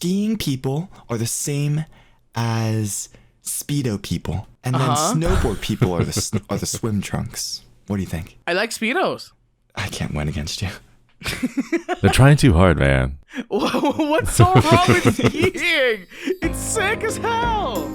skiing people are the same as Speedo people, and then snowboard people are the swim trunks. What do you think? I like Speedos. I can't win against you. They're trying too hard, man. What's so wrong with skiing? It's sick as hell.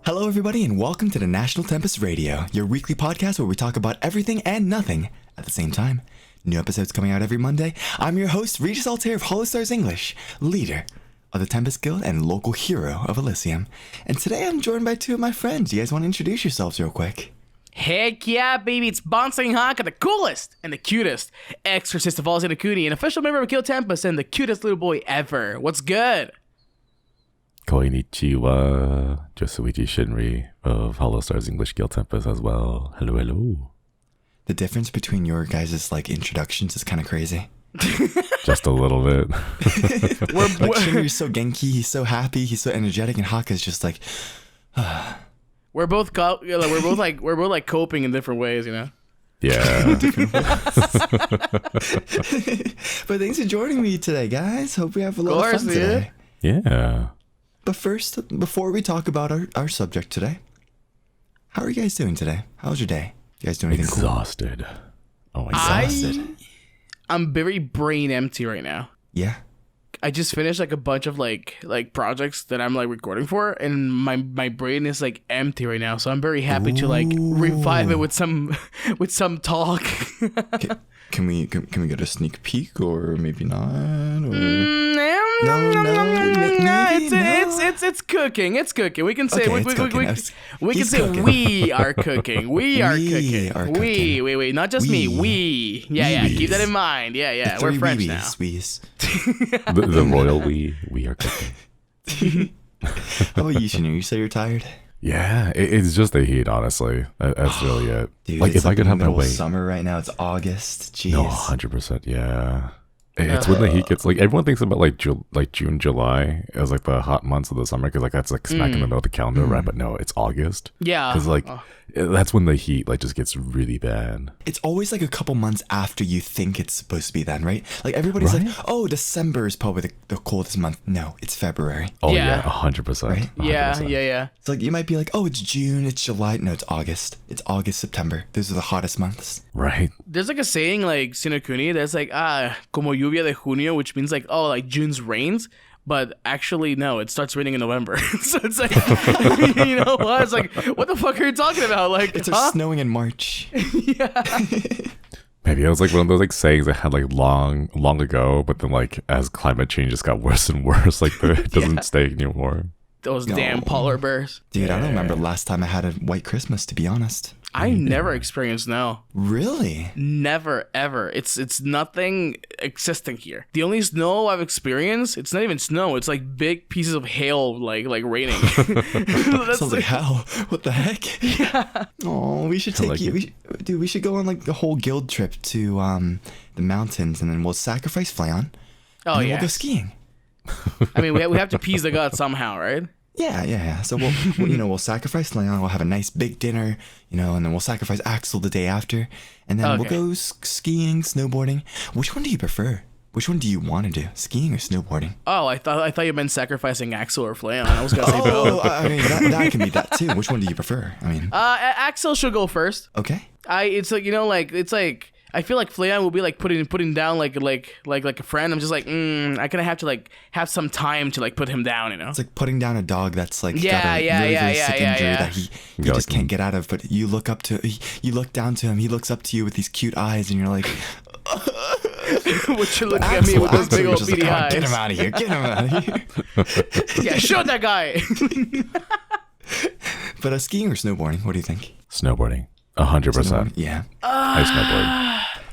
Hello, everybody, and welcome to the National TEMPUS Radio, your weekly podcast where we talk about everything and nothing at the same time. New episodes coming out every Monday. I'm your host, Regis Altare of HOLOSTARS English, leader of the TEMPUS Guild and local hero of Elysium. And today I'm joined by two of my friends. You guys want to introduce yourselves real quick? Heck yeah, baby, it's Banzoin Hakka, the coolest and the cutest exorcist of all Zenokuni, an official member of Guild Tempus, and the cutest little boy ever. What's good? Konnichiwa, Josuiji Shinri of HOLOSTARS English Guild Tempus as well. Hello, hello. The difference between your guys' introductions is kind of crazy. Just a little bit. Shinri's so genki, he's so happy, he's so energetic, and Hakka's just like... We're both coping in different ways, you know? Yeah. But thanks for joining me today, guys. Hope we have a lot of fun today. Yeah. But first, before we talk about our subject today, how are you guys doing today? How's your day? You guys doing anything Exhausted. cool? Exhausted. I'm very brain empty right now. Yeah. I just finished a bunch of projects that I'm recording for, and my brain is empty right now. So I'm very happy to revive it with some talk. Can we get a sneak peek, or maybe not? Or... It's cooking. It's cooking. We can say we can say cooking. We are cooking. We are cooking. We. Not just me. We. Yeah. Keep that in mind. Yeah. We're French now. The royal we are cooking. How about you, Shinri? You say you're tired? Yeah, it's just the heat, honestly. That's really it. Dude, if I could have my way. Summer right now, it's August. Jeez. No, 100%. Yeah. It's when the heat gets everyone thinks about June, July as the hot months of the summer because that's smack in the middle of the calendar, right? But no, it's August. Yeah. Because that's when the heat just gets really bad. It's always a couple months after you think it's supposed to be then, right? Everybody's oh, December is probably the coldest month. No, it's February. Oh yeah, 100%. Right? 100%. Yeah. So you might be oh, it's June, it's July. No, it's August. It's August, September. Those are the hottest months. Right. There's a saying Sinokuni that's como lluvia de junio, which means June's rains. But actually, no, it starts raining in November. So it's you know what? It's what the fuck are you talking about? It's snowing in March. Yeah. Maybe it was one of those sayings that had long ago, but then as climate change just got worse and worse, it doesn't stay anymore. Those damn polar bears. Dude, I don't remember last time I had a white Christmas, to be honest. I never experienced snow. Really? Never, ever. It's nothing existing here. The only snow I've experienced, it's not even snow. It's big pieces of hail, raining. Sounds like hell. What the heck? Yeah. Oh, we should take you. We should go on the whole guild trip to the mountains, and then we'll sacrifice Flayon. Oh, and then yeah. we'll go skiing. I mean, we have to appease the gods somehow, right? Yeah. So we'll sacrifice Leon. We'll have a nice big dinner, and then we'll sacrifice Axel the day after, and then we'll go skiing, snowboarding. Which one do you prefer? Which one do you want to do? Skiing or snowboarding? Oh, I thought you meant sacrificing Axel or Flayon. I was gonna say both. I mean that can be that too. Which one do you prefer? I mean, Axel should go first. Okay. I feel like Flayon will be putting down like a friend. I'm just I kind of have to have some time to put him down, It's like putting down a dog that's got a really sick injury that he just can't get out of. But you look down to him, he looks up to you with these cute eyes, and you're like, what you looking at me with those big old beady eyes? Get him out of here! Get him out of here! Yeah, shoot that guy. But skiing or snowboarding? What do you think? Snowboarding. 100%. Yeah. I snowboard.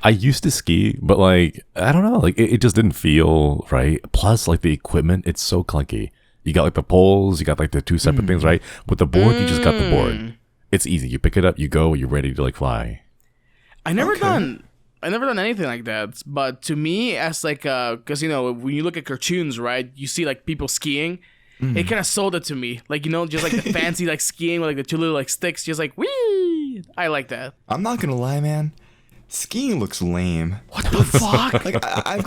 I used to ski, but I don't know, it just didn't feel right. Plus, the equipment, it's so clunky. You got the poles, you got the two separate things, right? With the board, you just got the board. It's easy. You pick it up, you go, you're ready to fly. I never done anything like that. But to me, as because when you look at cartoons, right, you see people skiing. It kind of sold it to me, just the fancy skiing with the two little sticks, just wee. I like that. I'm not gonna lie, man. Skiing looks lame. What the fuck? Like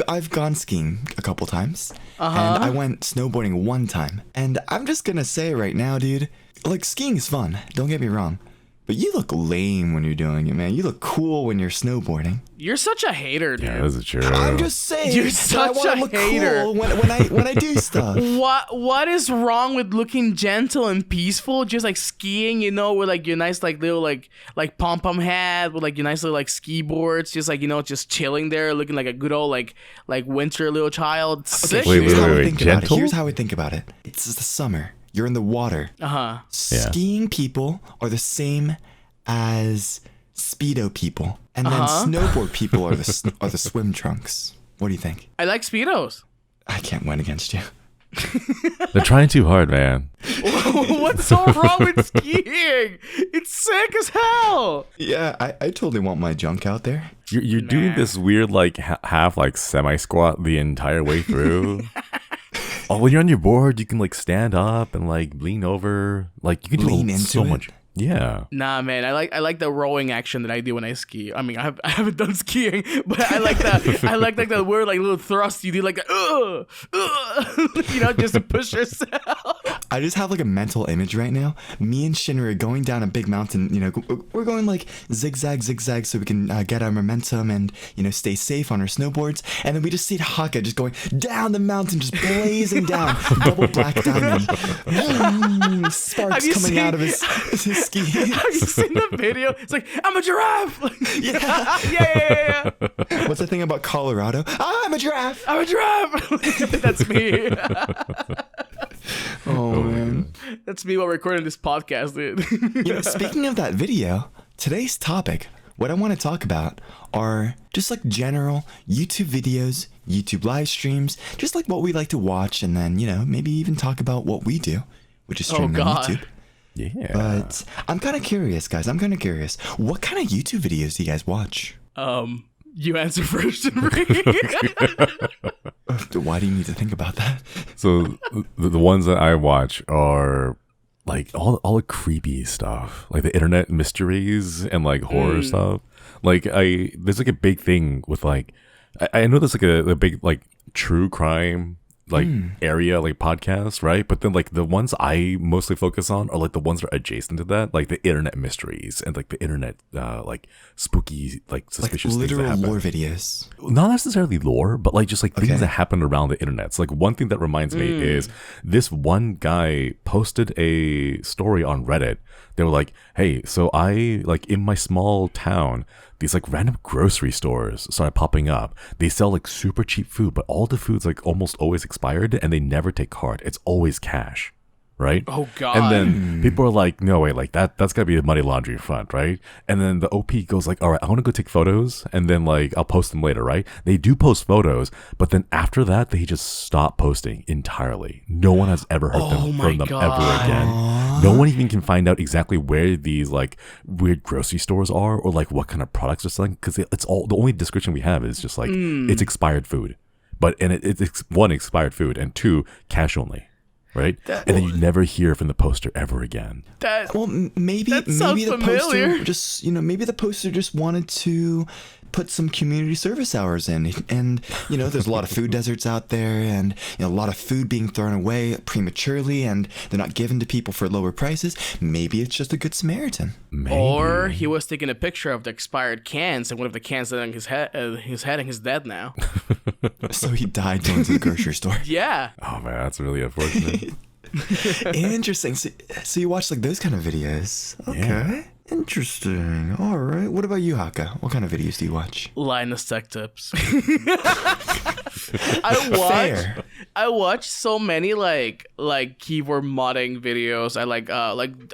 I've gone skiing a couple times, and I went snowboarding one time. And I'm just gonna say right now, dude, like skiing is fun. Don't get me wrong, but you look lame when you're doing it, man. You look cool when you're snowboarding. You're such a hater, dude. Yeah, this is true. I'm just saying. You're I such wanna a look hater. cool when I do stuff. What is wrong with looking gentle and peaceful? Just like skiing, you know, with like your nice like little like pom pom hat with like your nice little like ski boards, just like, you know, just chilling there, looking like a good old like winter little child. Sick. Wait, Here's how I wait, think about it. gentle? Here's how I think about it. It's the summer. You're in the water. Skiing people are the same as Speedo people, and then snowboard people are the swim trunks. What do you think? I like Speedos. I can't win against you. They're trying too hard, man. What's so wrong with skiing? It's sick as hell. Yeah, I totally want my junk out there. You're doing this weird like half like semi squat the entire way through. Oh, when you're on your board, you can like stand up and like lean over. Like you can Lean do into so it? much. Yeah. Nah, man, I like the rowing action that I do when I ski. I mean, I haven't done skiing, but I like that. I like that weird like little thrust you do, like you know, just to push yourself. I just have like a mental image right now. Me and Shinri are going down a big mountain. You know, we're going like zigzag so we can get our momentum and, you know, stay safe on our snowboards. And then we just see Hakka just going down the mountain, just blazing down, double black diamond. Sparks coming out of his ski. Have you seen the video? It's like, I'm a giraffe. Yeah. Yeah. What's the thing about Colorado? I'm a giraffe. I'm a giraffe. That's me. Oh man. That's me while recording this podcast, dude. You know, speaking of that video, today's topic, what I want to talk about are just like general YouTube videos, YouTube live streams, just like what we like to watch, and then, you know, maybe even talk about what we do, which is streaming on YouTube. Yeah. But I'm kind of curious, guys. What kind of YouTube videos do you guys watch? You answer first, Shinri. Why do you need to think about that? So the ones that I watch are like all the creepy stuff, like the internet mysteries and like horror stuff. Like there's like a big thing with like I know there's like a big like true crime like area like podcast, right? But then like the ones I mostly focus on are like the ones that are adjacent to that, like the internet mysteries and like the internet like spooky like suspicious like things that literal happen. lore videos. Not necessarily lore, but like just like things that happen around the internet. So like one thing that reminds me is this one guy posted a story on Reddit. They were like, hey, so I like in my small town, these like random grocery stores started popping up. They sell like super cheap food, but all the food's like almost always expired and they never take card. It's always cash. Right? Oh god. And then people are like, no way, like that's gotta be the money laundering front, right? And then the OP goes like, all right, I want to go take photos and then like I'll post them later, right? They do post photos, but then after that they just stop posting entirely. No one has ever heard from them ever again. No one even can find out exactly where these like weird grocery stores are or like what kind of products they're selling, because it's all the only description we have is just like it's expired food. But it's one, expired food, and two, cash only. Right, and then you never hear from the poster ever again. Maybe the familiar. poster just, you know, maybe the poster just wanted to put some community service hours in, and you know, there's a lot of food deserts out there, and you know, a lot of food being thrown away prematurely, and they're not given to people for lower prices. Maybe it's just a good Samaritan. Maybe. Or he was taking a picture of the expired cans, and one of the cans on his head, and he's dead now. So he died going to the grocery store. Yeah. Oh man, that's really unfortunate. Interesting. So you watch like those kind of videos. Okay. Yeah. Interesting. All right. What about you, Hakka? What kind of videos do you watch? Linus Tech Tips. Fair. I watch so many like keyboard modding videos.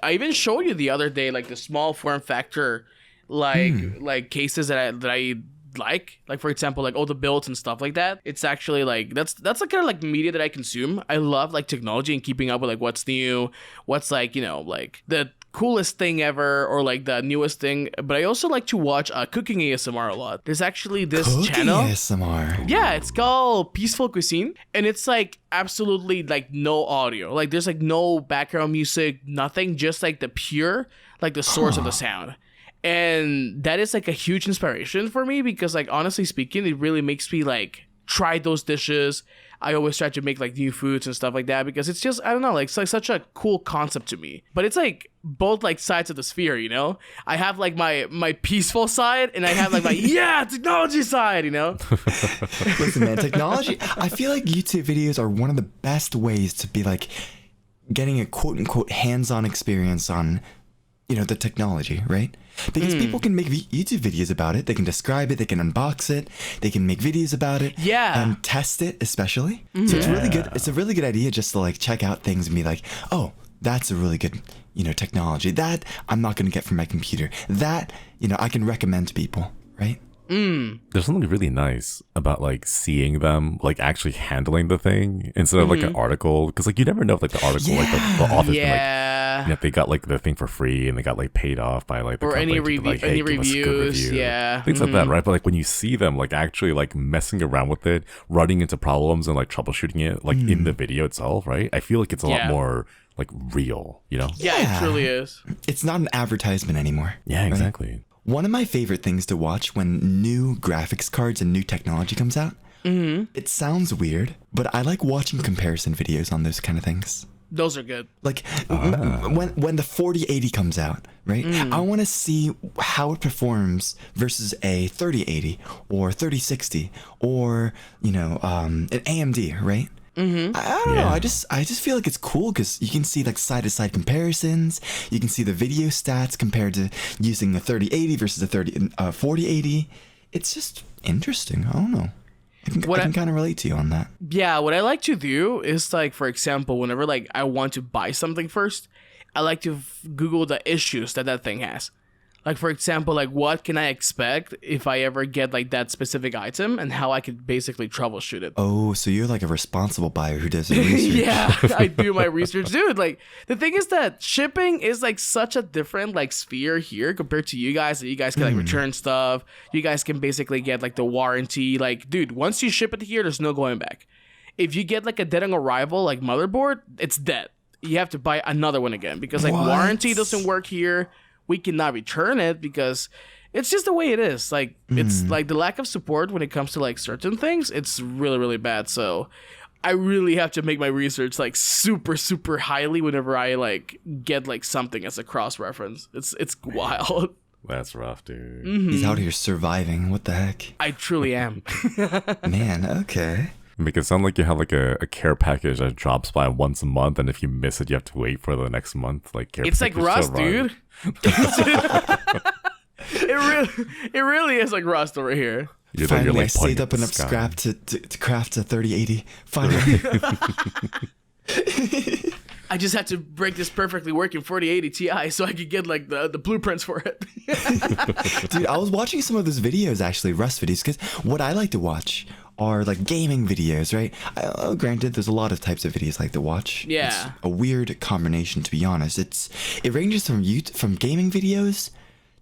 I even showed you the other day like the small form factor like cases that I like for example, like all the builds and stuff like that. It's actually like that's the kind of like media that I consume. I love like technology and keeping up with like what's new, what's like, you know, like the coolest thing ever or like the newest thing, but I also like to watch cooking ASMR a lot. There's actually this Cooking channel. ASMR. Yeah, it's called Peaceful Cuisine, and it's like absolutely like no audio. Like there's like no background music, nothing, just like the pure, like the source of the sound. And that is like a huge inspiration for me because like honestly speaking, it really makes me like try those dishes. I always try to make like new foods and stuff like that because it's just, I don't know, like it's like such a cool concept to me. But it's like both like sides of the sphere, you know? I have like my peaceful side and I have like my technology side, you know? Listen, man, technology, I feel like YouTube videos are one of the best ways to be like getting a quote unquote hands-on experience on, you know, the technology, right? Because people can make YouTube videos about it. They can describe it. They can unbox it. They can make videos about it. Yeah. And test it, especially. So it's really good. It's a really good idea just to like check out things and be like, oh, that's a really good, you know, technology. That I'm not going to get from my computer. That, you know, I can recommend to people, right? There's something really nice about like seeing them like actually handling the thing instead of like an article, because like you never know if like the article like the author's been like, you know, they got like the thing for free and they got like paid off by like the or company any to be like, hey, any give us a good reviews, review. yeah, things like that, right? But like when you see them like actually like messing around with it, running into problems and like troubleshooting it like in the video itself, right? I feel like it's a lot more like real, you know? Yeah, it truly is. It's not an advertisement anymore. Yeah, right? exactly. One of my favorite things to watch when new graphics cards and new technology comes out, it sounds weird, but I like watching comparison videos on those kind of things. Those are good. Like when the 4080 comes out, right? I want to see how it performs versus a 3080 or 3060 or, you know, an AMD, right? I don't know. I just feel like it's cool because you can see like side-to-side comparisons. You can see the video stats compared to using a 3080 versus a 4080. It's just interesting. I don't know. I can kind of relate to you on that. Yeah, what I like to do is like, for example, whenever like I want to buy something first, I like to Google the issues that thing has. Like, for example, like what can I expect if I ever get like that specific item and how I could basically troubleshoot it. Oh, so you're like a responsible buyer who does the research. Yeah, I do my research, dude. Like the thing is that shipping is like such a different like sphere here compared to you guys. That you guys can like return stuff. You guys can basically get like the warranty. Like, dude, once you ship it here, there's no going back. If you get like a dead on arrival like motherboard, it's dead. You have to buy another one again because like warranty doesn't work here. We cannot return it because it's just the way it is. Like it's like the lack of support when it comes to like certain things. It's really, really bad. So I really have to make my research like super, super highly whenever I like get like something as a cross reference. It's wild. That's rough, dude. He's out here surviving. What the heck? I truly am. Man, okay. Make it sound like you have like a care package that drops by once a month, and if you miss it, you have to wait for the next month. Like care It's like package Rust, dude. It really is like Rust over here. Finally, I saved up enough scrap to craft a 3080. Finally. I just had to break this perfectly working 4080 Ti so I could get like the blueprints for it. Dude, I was watching some of those videos, actually, Rust videos, because what I like to watch are like gaming videos, right? Granted, there's a lot of types of videos I like to watch. Yeah. It's a weird combination, to be honest. It ranges from gaming videos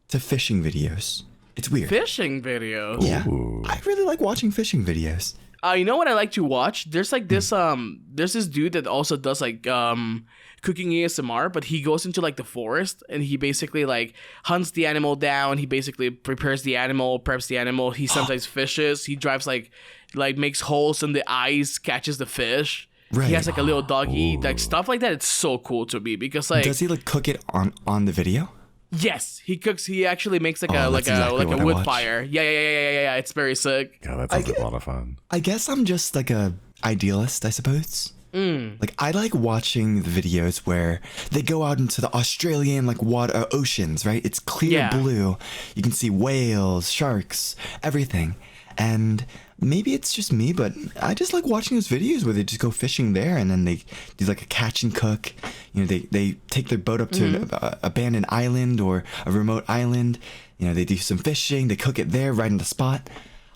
to fishing videos. It's weird. Fishing videos? Yeah. Ooh. I really like watching fishing videos. You know what I like to watch? There's like this there's this dude that also does like cooking ASMR, but he goes into like the forest and he basically like hunts the animal down. He basically prepares the animal, preps the animal. He sometimes fishes. He drives like makes holes in the ice, catches the fish. Right. He has like a little doggy, like stuff like that. It's so cool to me because like Does he like cook it on the video? yes, he cooks. He actually makes like Oh, a that's exactly what I wood watch. fire. Yeah. It's very sick. Yeah, that sounds like a lot of fun. I guess I'm just like a idealist, I suppose. Like I like watching the videos where they go out into the Australian like water oceans, right? It's clear blue. You can see whales, sharks, everything. And maybe it's just me, but I just like watching those videos where they just go fishing there and then they do like a catch and cook. You know, they take their boat up to an abandoned island or a remote island. You know, they do some fishing, they cook it there right on the spot.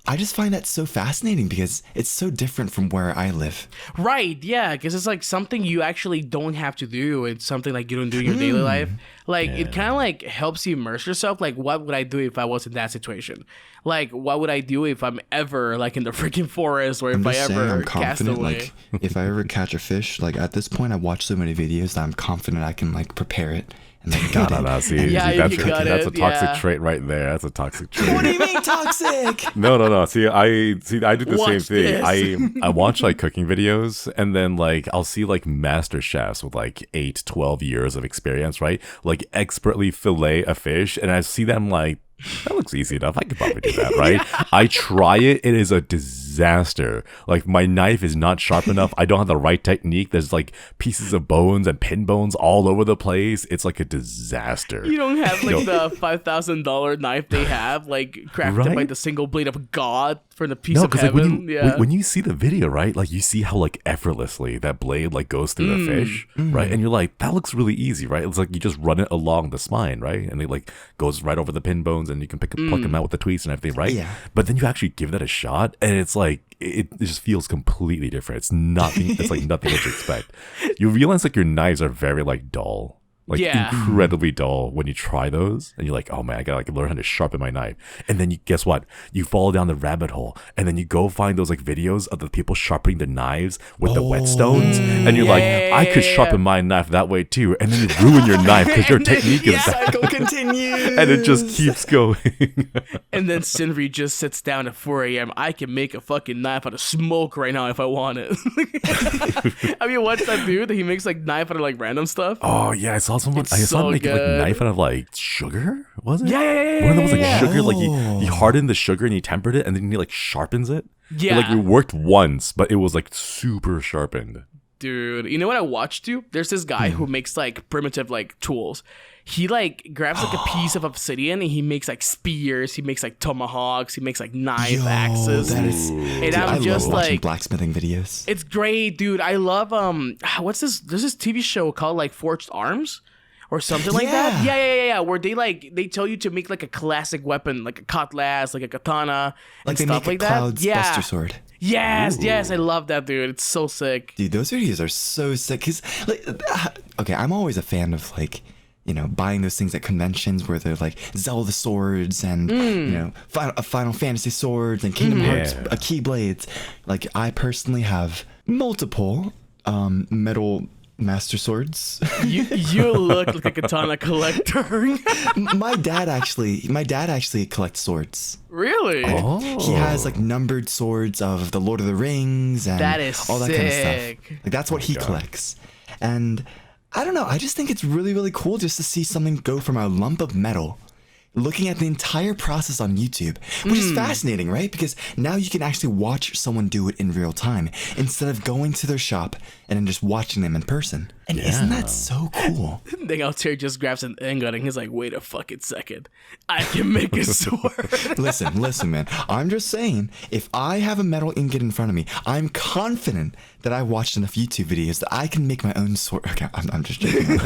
I just find that so fascinating because it's so different from where I live. Right, yeah, because it's like something you actually don't have to do. It's something like you don't do in your daily life. Like, it kind of like helps you immerse yourself. Like, what would I do if I was in that situation? Like, what would I do if I'm ever like in the freaking forest, or if I ever cast away? Like, if I ever catch a fish, like at this point, I watch so many videos that I'm confident I can like prepare it. And then got it. See, that's a toxic trait right there. That's a toxic trait. What do you mean toxic? No. See, I do the same thing. This. I watch like cooking videos, and then like I'll see like master chefs with like 8-12 years of experience, right? Like expertly fillet a fish, and I see them like, that looks easy enough. I could probably do that, right? I try it. It is a disaster. Like, my knife is not sharp enough. I don't have the right technique. There's like pieces of bones and pin bones all over the place. It's like a disaster. You don't have like the $5,000 knife they have, like crafted by the single blade of God for the piece of heaven. When you see the video, right? Like, you see how like effortlessly that blade like goes through the fish, right? And you're like, that looks really easy, right? It's like you just run it along the spine, right? And it like goes right over the pin bones, and you can pluck them out with the tweets and everything, right? Yeah. But then you actually give that a shot, and it's like it just feels completely different. It's nothing. It's like nothing that you expect. You realize like your knives are very like dull. Like incredibly dull when you try those, and you're like, oh man, I gotta like learn how to sharpen my knife. And then you guess what? You fall down the rabbit hole, and then you go find those like videos of the people sharpening the knives with the whetstones, and you're like, I could sharpen my knife that way too. And then you ruin your knife because your technique is bad. Cycle continues, and it just keeps going. And then Shinri just sits down at 4 a.m. I can make a fucking knife out of smoke right now if I want it. Have you watched that dude? He makes like knife out of like random stuff. Oh yeah, I saw him make like knife out of like sugar, was it? Yeah. One of them was like sugar, like he hardened the sugar and he tempered it, and then he like sharpens it. Yeah. It worked once, but it was like super sharpened. Dude, you know what I watched too? There's this guy who makes like primitive like tools. He like grabs like a piece of obsidian and he makes like spears, he makes like tomahawks, he makes like axes. That is, and dude, I'm I just love watching like blacksmithing videos. It's great, dude. I love what's this? There's this TV show called like Forged Arms or something like that. Yeah. Where they tell you to make like a classic weapon, like a cutlass, like a katana, like and they stuff make like a Cloud's that. Buster sword. Yes, I love that, dude. It's so sick. Dude, those videos are so sick. Cause like, okay, I'm always a fan of like, you know, buying those things at conventions where they're like Zelda swords and you know Final Fantasy swords and Kingdom Hearts keyblades. Like, I personally have multiple metal master swords. You look like a katana collector. My dad actually collects swords. Really? Oh. He has like numbered swords of the Lord of the Rings and that is all that kind of sick. stuff. Like, that's what he collects. And I don't know, I just think it's really, really cool just to see something go from a lump of metal, looking at the entire process on YouTube, which is fascinating, right? Because now you can actually watch someone do it in real time instead of going to their shop and then just watching them in person. And isn't that so cool? Then Altair just grabs an ingot and he's like, wait a fucking second. I can make a sword. Listen, man. I'm just saying, if I have a metal ingot in front of me, I'm confident that I watched enough YouTube videos that I can make my own sword. Okay, I'm just joking.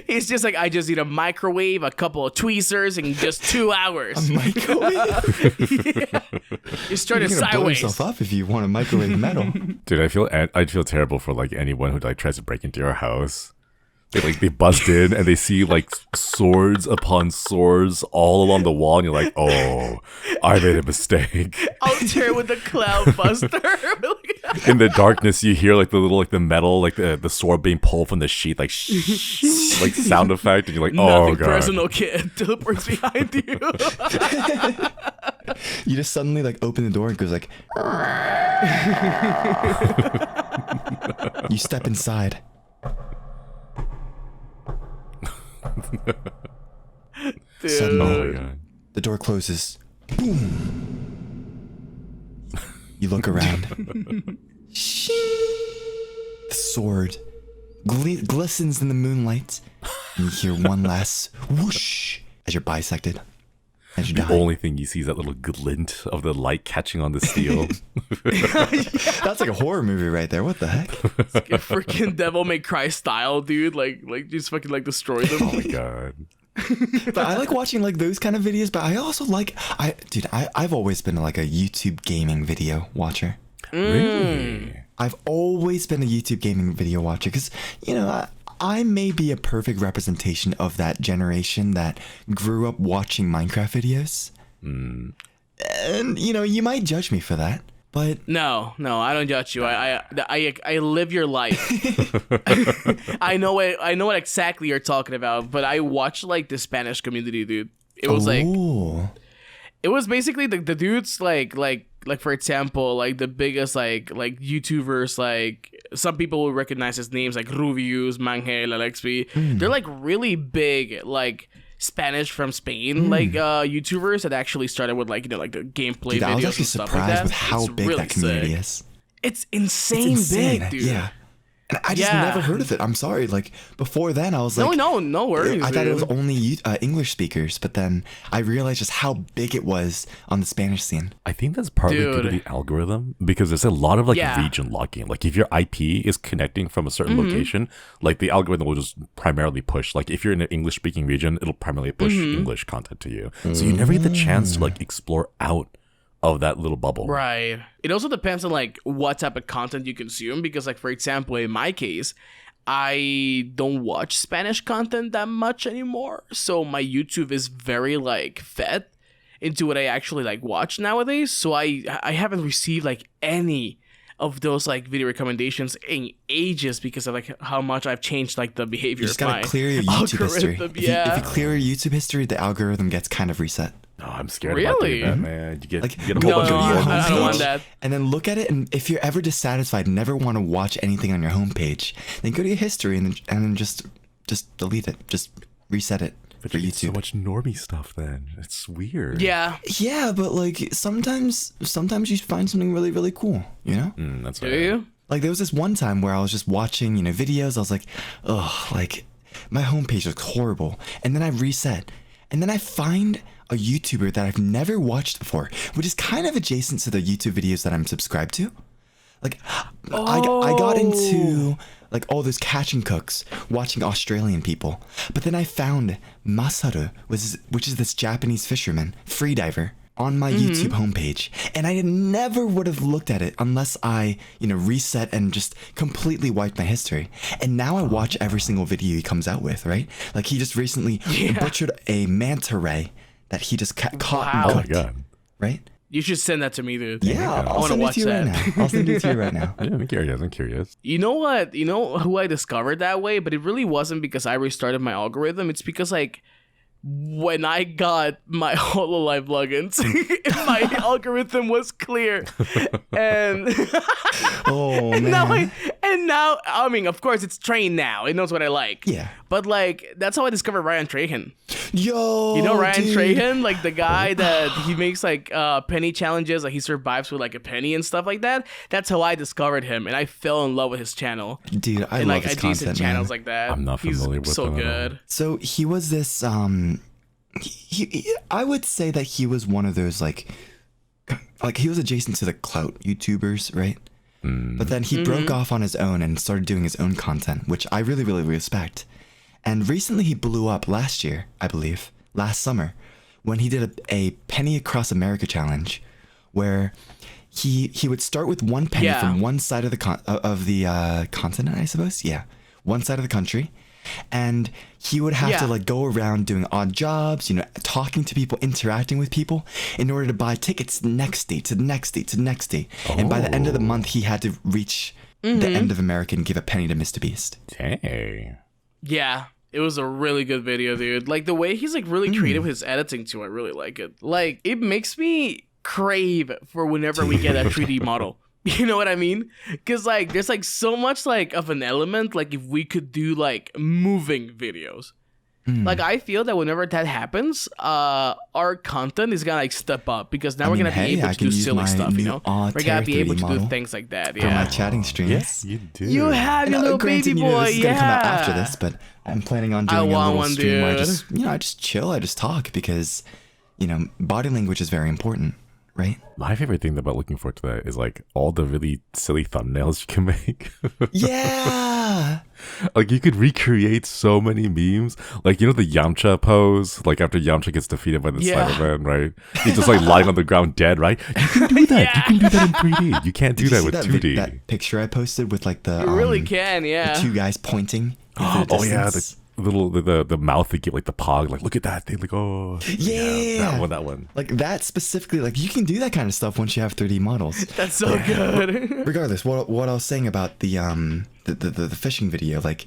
He's just like, I just need a microwave, a couple of tweezers, and just 2 hours. A microwave? You started You're gonna blow sideways. yourself up if you want to microwave metal. Dude, I'd feel terrible for like anyone who like tries to break into your house. They bust in and they see like swords upon swords all along the wall, and you're like, oh, I made a mistake. Altair with the cloud buster. In the darkness, you hear like the little like the metal, like the sword being pulled from the sheath, like like sound effect, and you're like, oh Nothing god. personal, kid. Teleports behind you. You just suddenly like open the door and it goes like. You step inside. Dude. Suddenly, Oh my god. the door closes. Boom. You look around. The sword glistens in the moonlight, and you hear one last whoosh as you're bisected. As you The die. only thing you see is that little glint of the light catching on the steel. That's like a horror movie right there. What the heck? It's like a freaking Devil May Cry style, dude. Like just fucking like destroy them. Oh my god. But I like watching like those kind of videos. But I also like I've always been like a YouTube gaming video watcher. Really? I've always been a YouTube gaming video watcher because I may be a perfect representation of that generation that grew up watching Minecraft videos. And you might judge me for that. But no, I don't judge you. I live your life. I know what exactly you're talking about. But I watched like the Spanish community, dude. It was it was basically the dudes like for example, like the biggest like YouTubers, like some people will recognize his names like Rubius, Mangel, Alexby. They're like really big like Spanish from Spain like YouTubers that actually started with like the gameplay videos. I was actually and stuff surprised like that. with how It's big really that community sick. is. It's insane big, dude. Yeah. And I just never heard of it. I'm sorry. Like before then, I was like, no worries. I thought it was dude. only English speakers, but then I realized just how big it was on the Spanish scene. I think that's partly due to the algorithm because there's a lot of region locking. Like if your IP is connecting from a certain location, like the algorithm will just primarily push. Like if you're in an English speaking region, it'll primarily push English content to you. So you never get the chance to like explore out of that little bubble. Right. It also depends on like what type of content you consume because like for example in my case I don't watch Spanish content that much anymore, so my YouTube is very like fed into what I actually like watch nowadays, so I haven't received like any of those like video recommendations in ages because of like how much I've changed like the behavior You just of gotta my clear your YouTube history. algorithm. If you clear your YouTube history, the algorithm gets kind of reset. Oh, I'm scared about doing that, man. You get a whole go bunch to of your warnings. I don't want homepage that. and then look at it, and if you're ever dissatisfied, never want to watch anything on your homepage, then go to your history and then just delete it, just reset it But for you get so YouTube. much normie stuff then. It's weird. Yeah. Yeah, but like sometimes you find something really, really cool, That's Do right. you? Like there was this one time where I was just watching, videos. I was like, ugh, like my homepage looks horrible. And then I reset. And then I find a YouTuber that I've never watched before, which is kind of adjacent to the YouTube videos that I'm subscribed to. Like I got into like all those catching cooks, watching Australian people. But then I found Masaru, which is this Japanese fisherman, freediver, on my YouTube homepage, and I never would have looked at it unless I, reset and just completely wiped my history. And now I watch every single video he comes out with, right? Like he just recently butchered a manta ray that he just caught and Oh my cooked, god. right? You should send that to me, dude. Yeah, I I'll want to send it watch to you that. right now. I'll send it to you right now. Yeah, I'm curious. You know what? You know who I discovered that way? But it really wasn't because I restarted my algorithm. It's because, like, when I got my HoloLive plugins, my algorithm was clear. And Oh man. now, I mean, of course, it's trained now. It knows what I like. Yeah. But, like, that's how I discovered Ryan Trahan. Yo, You know Ryan dude. Trahan? Like, the guy that he makes, like, penny challenges. Like, he survives with, like, a penny and stuff like that. That's how I discovered him. And I fell in love with his channel. Dude, I And, love like, his adjacent content, channels man. like that. I'm not familiar with so them at all. good. So he was this I would say that he was one of those like he was adjacent to the clout YouTubers, right? But then he broke off on his own and started doing his own content, which I really, really respect. And recently he blew up last year, I believe, last summer, when he did a penny across America challenge, where he would start with one penny from one side of the continent, I suppose. Yeah, one side of the country. And he would have to like go around doing odd jobs, talking to people, interacting with people in order to buy tickets to the next state, to the next state, to the next state. And by the end of the month, he had to reach the end of America and give a penny to Mr. Beast. Dang. Yeah. It was a really good video, dude. Like, the way he's, like, really creative with his editing, too. I really like it. Like, it makes me crave for whenever we get a 3D model. You know what I mean? Because, like, there's, like, so much, like, of an element, like, if we could do, like, moving videos. Like, I feel that whenever that happens, our content is gonna, like, step up. Because now we're gonna be able to do silly stuff, We're gonna be able to do things like that, For my chatting streams. Yes, you do. You have your little Granted, baby boy, this is gonna come out after this, but I'm planning on doing a want little one, stream where I dude. just, I just chill, I just talk because, body language is very important. right? My favorite thing about looking forward to that is like all the really silly thumbnails you can make. Yeah. Like you could recreate so many memes. Like, you know, the Yamcha pose, like after Yamcha gets defeated by the Cyberman, right? He's just like lying on the ground dead, right? You can do that. You can do that in 3D. You can't do that with 2D. That picture I posted with like the You really can, the two guys pointing. into the Yeah, distance. the mouth they give like the pog, like look at that. They like, oh Yeah. that one. Like that specifically, like you can do that kind of stuff once you have 3D models. That's so good. Regardless, what I was saying about the fishing video, like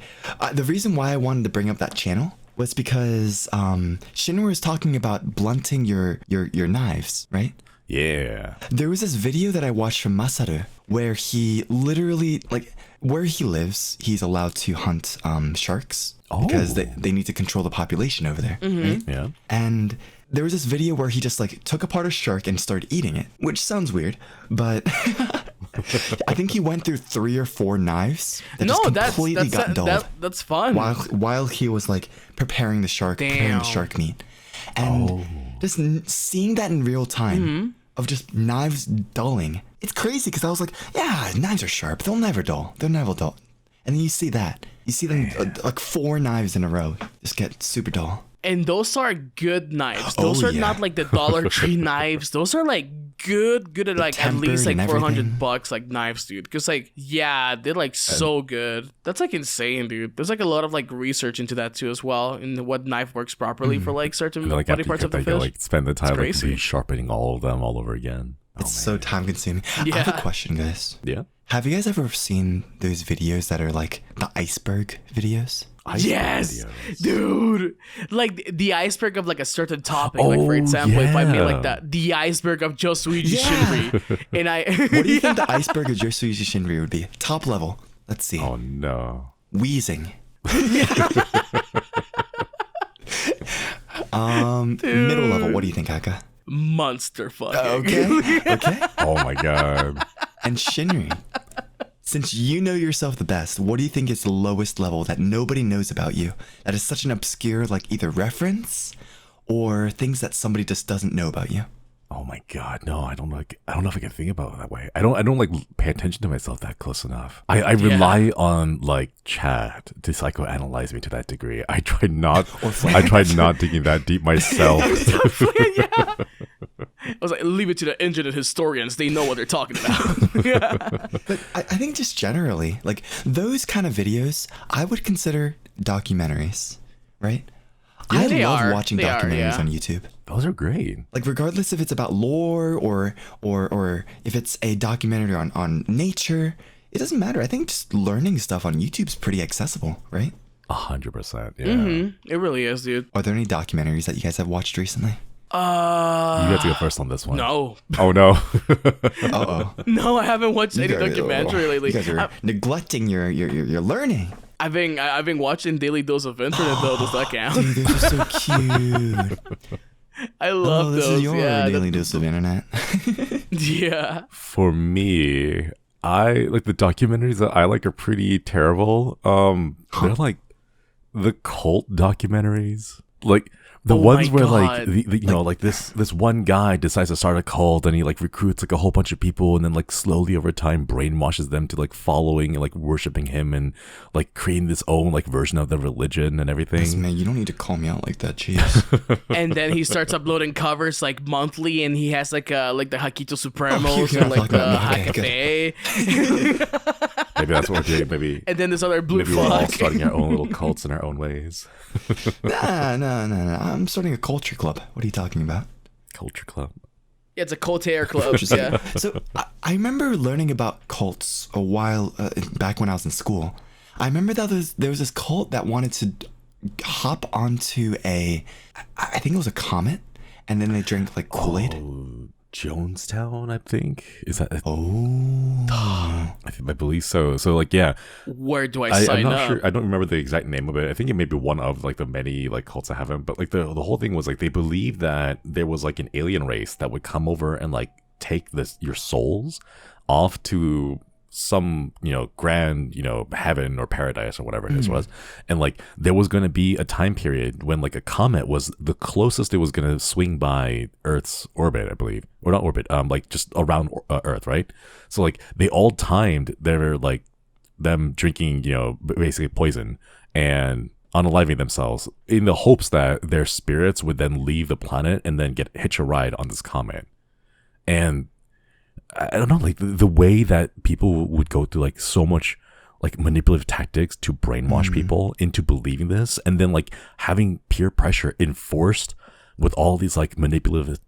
the reason why I wanted to bring up that channel was because Shinri was talking about blunting your knives, right? Yeah. There was this video that I watched from Masaru where he literally, like, where he lives, he's allowed to hunt sharks because they need to control the population over there, right? Yeah. And there was this video where he just like took apart a shark and started eating it, which sounds weird, but I think he went through 3 or 4 knives that just completely got dulled. That's fun. While he was like preparing the shark meat, and just seeing that in real time of just knives dulling, it's crazy because I was like, yeah, knives are sharp, they'll never dull, and then you see them like 4 knives in a row just get super dull. And those are good knives. Those are not like the Dollar Tree knives. Those are like good at like at least like $400 like knives, dude. Because like, yeah, they're like so good. That's like insane, dude. There's like a lot of like research into that too as well, in what knife works properly for like certain Like body parts of the fish. Like spend the time like sharpening all of them all over again. It's so time consuming. I have a question, guys. Yeah. Have you guys ever seen those videos that are like the iceberg videos? Yes, dude. Like the iceberg of like a certain topic. Like for example, if I made like the iceberg of Josuiji Shinri, and I. What do you think the iceberg of Josuiji Shinri would be? Top level. Let's see. Oh no. Wheezing. Middle level. What do you think, Hakka? Monster fucking. Okay. Oh my god. And Shinri, since you know yourself the best, what do you think is the lowest level that nobody knows about you? That is such an obscure, like either reference or things that somebody just doesn't know about you. Oh my god, no, I don't know if I can think about it that way. I don't like pay attention to myself that close enough. I rely on like chat to psychoanalyze me to that degree. I tried not digging that deep myself. I was like, leave it to the internet historians. They know what they're talking about. But I think just generally, like those kind of videos, I would consider documentaries, right? Yeah, I love watching documentaries on YouTube. Those are great. Like regardless if it's about lore or if it's a documentary on nature, it doesn't matter. I think just learning stuff on YouTube's pretty accessible, right? 100%. Yeah. It really is, dude. Are there any documentaries that you guys have watched recently? You have to go first on this one. No. Oh no. No, I haven't watched any documentary lately. You guys are neglecting your learning. I've been watching Daily Dose of Internet though. Does that count? Dude, those are so cute. I love this those. is your Daily Dose of Internet. Yeah. For me, I like the documentaries that I like are pretty terrible. They're like the cult documentaries. Like the ones where like you know, like this one guy decides to start a cult and he like recruits like a whole bunch of people and then like slowly over time brainwashes them to like following and like worshiping him and like creating this own like version of the religion and everything. Listen, man, you don't need to call me out like that, jeez. And then he starts uploading covers like monthly, and he has like the Hakito Supremos and like the Hakafe. Maybe that's what we're doing. Maybe. And then this other blue maybe fuck. we're all starting our own little cults in our own ways. No. I'm starting a culture club. What are you talking about? Culture club. Yeah, it's a cult hair club. Yeah. So I remember learning about cults a while back when I was in school. I remember that there was this cult that wanted to hop onto I think it was a comet, and then they drank like Kool-Aid. Oh, Jonestown, I think. Is that? I believe so. So like, yeah. Where do I sign I'm not up? sure. I don't remember the exact name of it. I think it may be one of like the many like cults I haven't. But like the whole thing was like they believed that there was like an alien race that would come over and like take your souls off to some, grand, heaven or paradise or whatever it is was. And like there was going to be a time period when like a comet was the closest it was going to swing by Earth's orbit, I believe. Or not orbit, like just around Earth, right? So like they all timed their like them drinking, basically poison and unaliving themselves in the hopes that their spirits would then leave the planet and then hitch a ride on this comet. And I don't know, like the way that people would go through like so much like manipulative tactics to brainwash people into believing this, and then like having peer pressure enforced with all these like manipulative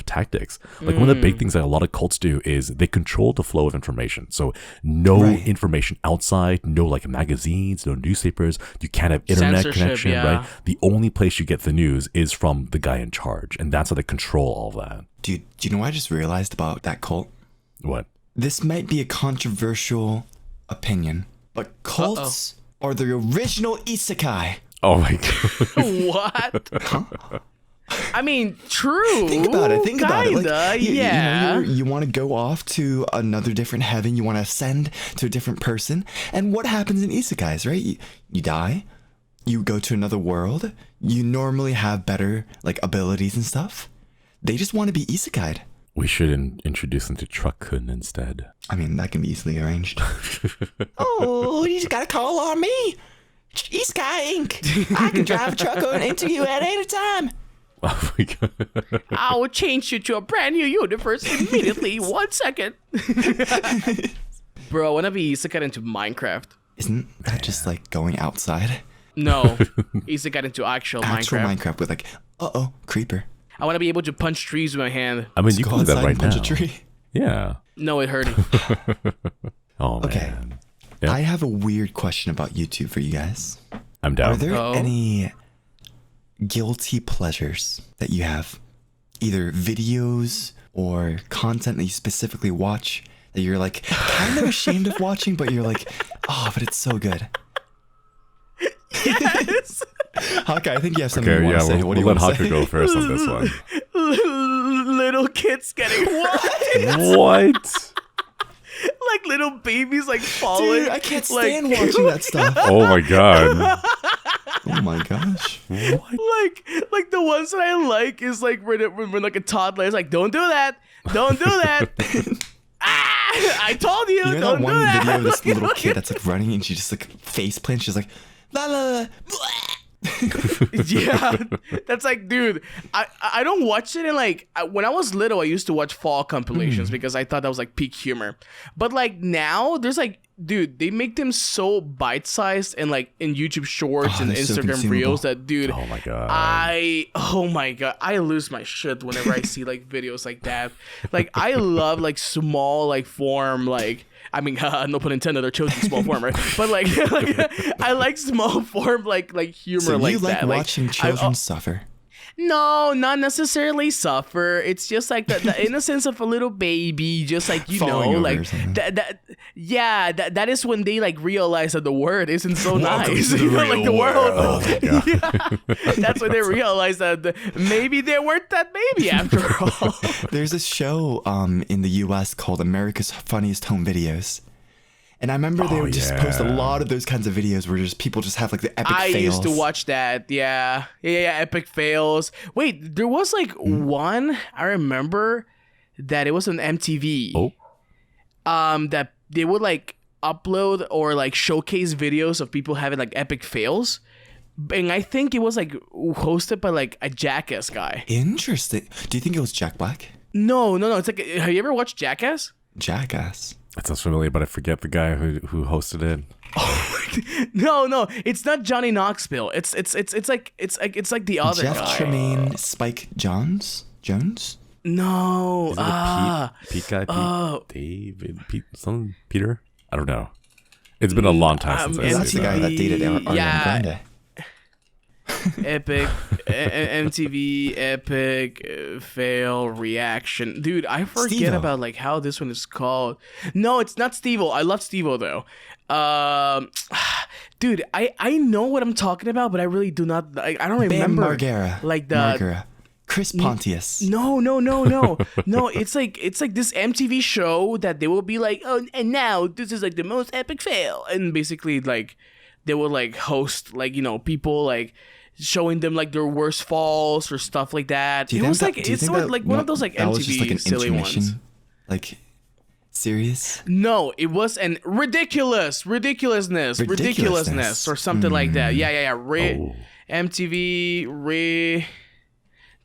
tactics. Like one of the big things that a lot of cults do is they control the flow of information. So no information outside, no like magazines, no newspapers. You can't have internet connection, right? The only place you get the news is from the guy in charge, and that's how they control all of that. Dude, do you know what I just realized about that cult? What? This might be a controversial opinion, but cults are the original isekai. Oh my god. What? I mean, true. Think about it. Like, yeah. You want to go off to another different heaven. You want to ascend to a different person. And what happens in isekais, right? You die. You go to another world. You normally have better like abilities and stuff. They just want to be isekai'd. We should introduce them to Truck-kun instead. I mean, that can be easily arranged. Oh, you just got to call on me. Isekai Inc. I can drive a Truck-kun into you at any time. Oh my god. I will change you to a brand new universe immediately. 1 second. Bro, I want to be isekai into Minecraft. Isn't that just like going outside? No. Isekai into actual Minecraft with like, creeper. I want to be able to punch trees with my hand. I mean, you can do that right now. Punch a tree. Yeah. No, it hurt. Oh, man. Okay. Yeah. I have a weird question about YouTube for you guys. I'm down. Are there any guilty pleasures that you have? Either videos or content that you specifically watch that you're like kind of ashamed of watching, but you're like, but it's so good. Yes. Hakka, I think you have something you want to say. What do you let want to Hakka say? go first on this one. Little kids getting What? like little babies like falling. Dude, I can't stand watching that stuff. Oh my god. Oh my gosh. What? Like the ones that I like is like when like a toddler is like, don't do that. Don't do that. I told you, You know don't that one do that. video of this little kid that's like running and she just like face plants. She's like, la la la. Yeah, that's like, dude, I don't watch it. And like when I was little, I used to watch fall compilations because I thought that was like peak humor. But like now there's like, dude, they make them so bite-sized and like in YouTube shorts and Instagram reels that, dude, Oh my god. I lose my shit whenever I see like videos like that. Like I love like small like form, like, I mean, no pun intended, they're chosen small form, right? But like I like small form like humor. So like you like that. watching children suffer? No, not necessarily suffer. It's just like the innocence of a little baby, just like, you Falling know, over like or something. that is when they like realize that the word isn't so Welcome nice. to the You know, real like the world. Oh my god. Yeah, that's when they realize that maybe they weren't that baby after all. There's a show in the US called America's Funniest Home Videos. And I remember they would just post a lot of those kinds of videos where just people just have like the epic fails. I used to watch that. Yeah, epic fails. Wait, there was like one I remember that it was on MTV. Oh. That they would like upload or like showcase videos of people having like epic fails. And I think it was like hosted by like a Jackass guy. Interesting. Do you think it was Jack Black? No. It's like, have you ever watched Jackass? Jackass. That sounds familiar, but I forget the guy who hosted it. No, it's not Johnny Knoxville. It's like the other Jeff guy. Tremaine, Spike Jones? No. Is it a Pete guy? David? Peter? I don't know. It's been a long time since I've That's the seen guy that. that dated Ariana Grande. Epic MTV epic fail reaction, dude. I forget Steve-O. about like how this one is called. No, it's not Steve-O. I love Steve-O though. Dude, I know what I'm talking about, but I really do not. I don't remember. Margera. Like the Margera. Chris Pontius. No. No, it's like this MTV show that they will be like, oh, and now this is like the most epic fail. And basically like they will like host like, people like showing them like their worst falls or stuff like that. It was like it's sort of like one of those like MTV just like an silly ones. Like serious? No, it was an ridiculousness or something like that. Yeah. MTV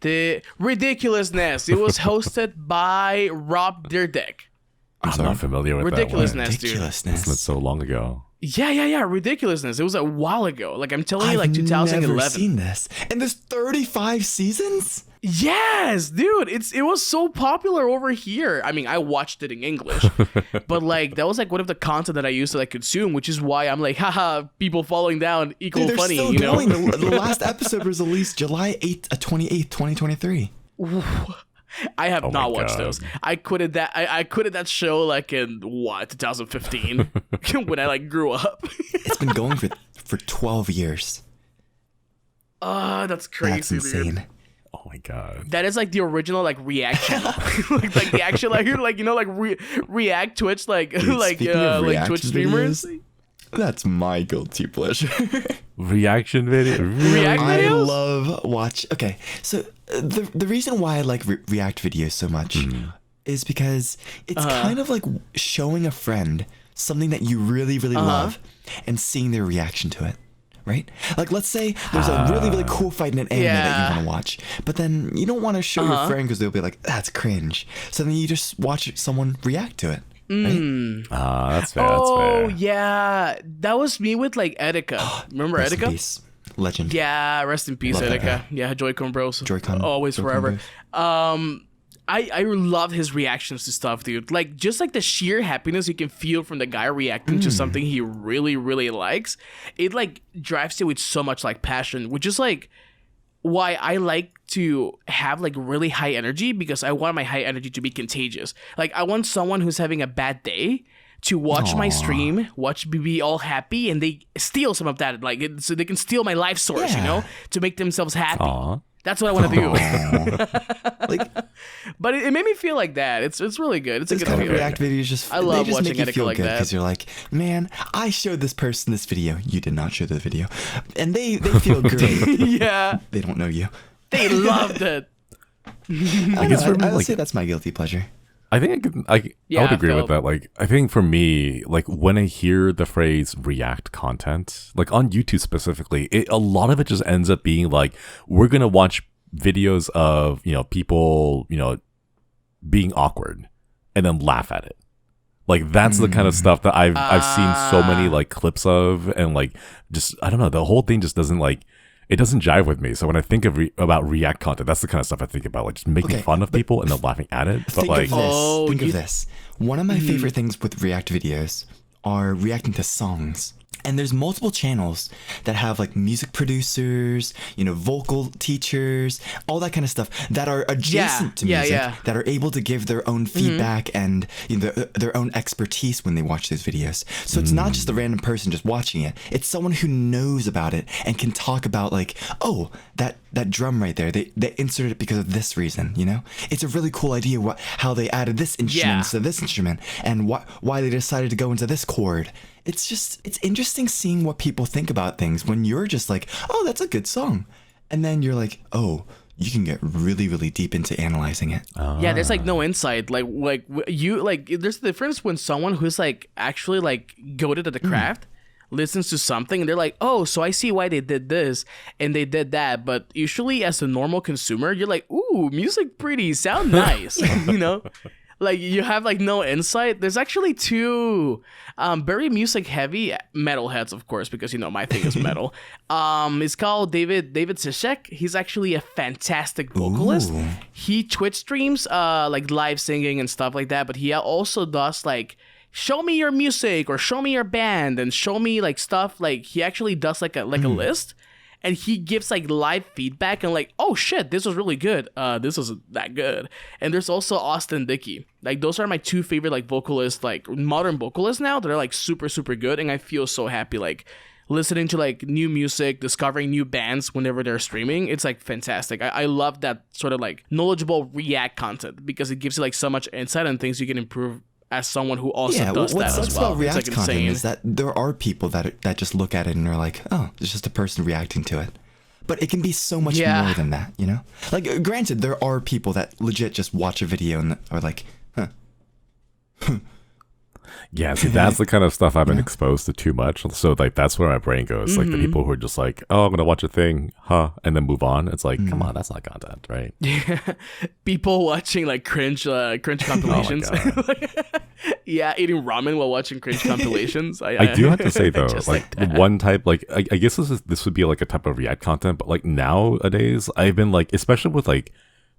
the ridiculousness. It was hosted by Rob Dyrdek. I'm not familiar with ridiculousness, that one. Ridiculousness, dude. That's so long ago. Yeah. Ridiculousness. It was a while ago. Like I'm telling you, like 2011. I've never seen this. And there's 35 seasons? Yes, dude. It was so popular over here. I mean, I watched it in English, but like that was like one of the content that I used to like consume, which is why I'm like, haha, people falling down equal funny. Still going. The last episode was released July 28th, 2023. I have not watched those. I quitted that. I quitted that show like in 2015 when I like grew up. It's been going for 12 years. That's crazy. That's insane. Dude. Oh my god. That is like the original like React channel. like the actual like React Twitch like Dude, like Twitch streamers. Videos, that's my guilty pleasure. Reaction video. React videos? I love Okay, so the reason why I like React videos so much is because it's kind of like showing a friend something that you really love and seeing their reaction to it. Right? Like, let's say there's a really cool fight in an anime that you want to watch, but then you don't want to show your friend because they'll be like, that's cringe. So then you just watch someone react to it. Right? That's fair. Oh, yeah. That was me with, like, Etika. Remember Rest Etika? in peace. Legend. Yeah, rest in peace, Love Etika. that. Yeah, Joy-Con bros. Joy-Con. Always, Joy-Con forever. bros. I love his reactions to stuff, dude. Like, just like the sheer happiness you can feel from the guy reacting to something he really likes. It, like, drives you with so much, like, passion, which is, like, why I like to have, like, really high energy, because I want my high energy to be contagious. Like, I want someone who's having a bad day to watch my stream, watch me be all happy, and they steal some of that, like, so they can steal my life source, to make themselves happy. Aww. That's what I want to do. Like, but it made me feel like that. It's really good. It's a those good kind feeling. of React videos I love they just watching make you Etika feel like good that. because you're like, man, I showed this person this video. You did not show the video, and they feel great. Yeah, They don't know you. they loved it. I would say that's my guilty pleasure. I think I would agree with that. Like, I think for me, like when I hear the phrase react content, like on YouTube specifically, a lot of it just ends up being like, we're going to watch videos of, people, being awkward and then laugh at it. Like, that's the kind of stuff that I've seen so many like clips of, and like, just, I don't know, the whole thing just doesn't like, it doesn't jive with me. So when I think about React content, that's the kind of stuff I think about, like just making fun of people and then laughing at it. But Think like, of this. One of my favorite things with React videos are reacting to songs. And there's multiple channels that have like music producers, vocal teachers, all that kind of stuff that are adjacent to music, that are able to give their own feedback and their own expertise when they watch those videos. So it's not just a random person just watching it. It's someone who knows about it and can talk about like, oh, that drum right there, they inserted it because of this reason, It's a really cool idea how they added this instrument to this instrument and why they decided to go into this chord. It's interesting seeing what people think about things when you're just like, oh, that's a good song. And then you're like, oh, you can get really, really deep into analyzing it. Yeah, there's like no insight. Like you like there's a difference when someone who's like actually like goated at the craft listens to something and they're like, oh, so I see why they did this and they did that. But usually as a normal consumer, you're like, ooh, music pretty, sound nice, Like, you have, like, no insight. There's actually two very music-heavy metalheads, of course, because, my thing is metal. It's called David Zizek. He's actually a fantastic vocalist. Ooh. He Twitch streams, like, live singing and stuff like that, but he also does, like, show me your music or show me your band and show me, like, stuff. Like, he actually does, like, a list. And he gives like live feedback and like, oh shit, this was really good. This wasn't that good. And there's also Austin Dickey. Like, those are my two favorite like vocalists, like modern vocalists now that are like super, super good. And I feel so happy like listening to like new music, discovering new bands whenever they're streaming. It's like fantastic. I love that sort of like knowledgeable react content because it gives you like so much insight and things you can improve as someone who also does what that sucks as well. about React it's like content insane. is that there are people that just look at it and are like, oh, it's just a person reacting to it. But it can be so much more than that, you know? Like, granted, there are people that legit just watch a video and are like, huh. Yeah, see, that's the kind of stuff I've been exposed to too much. So, like, that's where my brain goes. Like, the people who are just like, oh, I'm going to watch a thing, and then move on. It's like, come on, that's not content, right? Yeah. People watching, like, cringe compilations. Oh my God. Yeah, eating ramen while watching cringe compilations. I do have to say, though, like that. one type, like, I guess this would be, like, a type of React content, but, like, nowadays, I've been, like, especially with, like,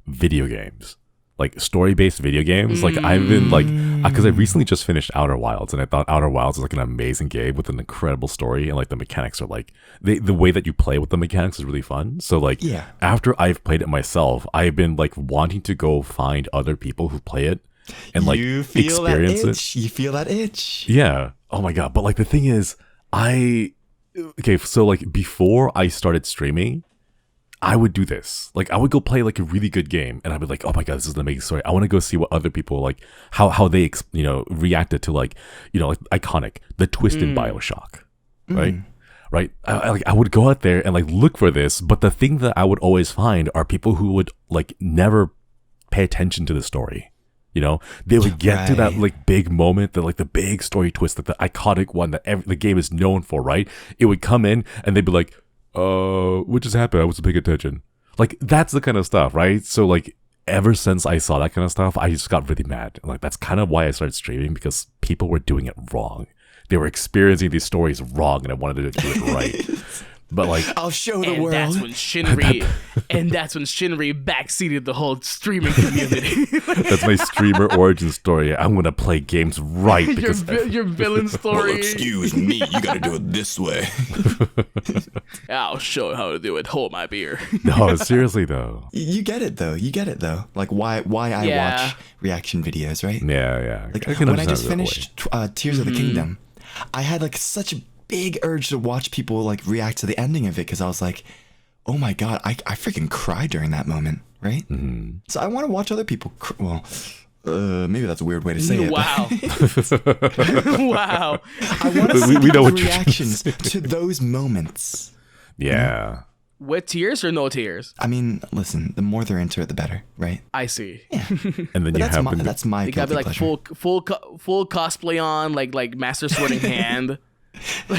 video games. Like story-based video games, like I've been like, because I recently just finished Outer Wilds, and I thought Outer Wilds was like an amazing game with an incredible story, and like the mechanics are like the way that you play with the mechanics is really fun. So like, after I've played it myself, I've been like wanting to go find other people who play it and like experience it. You feel that itch. Yeah. Oh my God. But like the thing is, so like before I started streaming, I would do this. Like, I would go play, like, a really good game, and I'd be like, oh my God, this is an amazing story. I want to go see what other people, like, how they, reacted to, like, like, iconic, the twist in BioShock, right? Right? I would go out there and, like, look for this, but the thing that I would always find are people who would, like, never pay attention to the story. You know, they would get to that like big moment, the big story twist, like the iconic one that the game is known for, right? It would come in, and they'd be like, what just happened? I wasn't paying attention. Like, that's the kind of stuff, right? So, like, ever since I saw that kind of stuff, I just got really mad. Like, that's kind of why I started streaming, because people were doing it wrong. They were experiencing these stories wrong, and I wanted to do it right. But like, I'll show the world. That's when Shinri backseated the whole streaming community. That's my streamer origin story. I'm gonna play games right because your villain story. Well, excuse me, you gotta do it this way. I'll show you how to do it. Hold my beer. No, seriously though. You get it though. Like why I watch reaction videos, right? Yeah. Like when I just finished Tears of the Kingdom, I had like such a big urge to watch people like react to the ending of it, because I was like, oh my God, I freaking cried during that moment, right? So I want to watch other people maybe that's a weird way to say it. Wow. Wow. I want to see people's reactions to those moments. Yeah. With tears or no tears? I mean, listen, the more they're into it, the better, right? I see. Yeah. And then that's my you gotta be like pleasure. full cosplay on, like Master Sword in hand.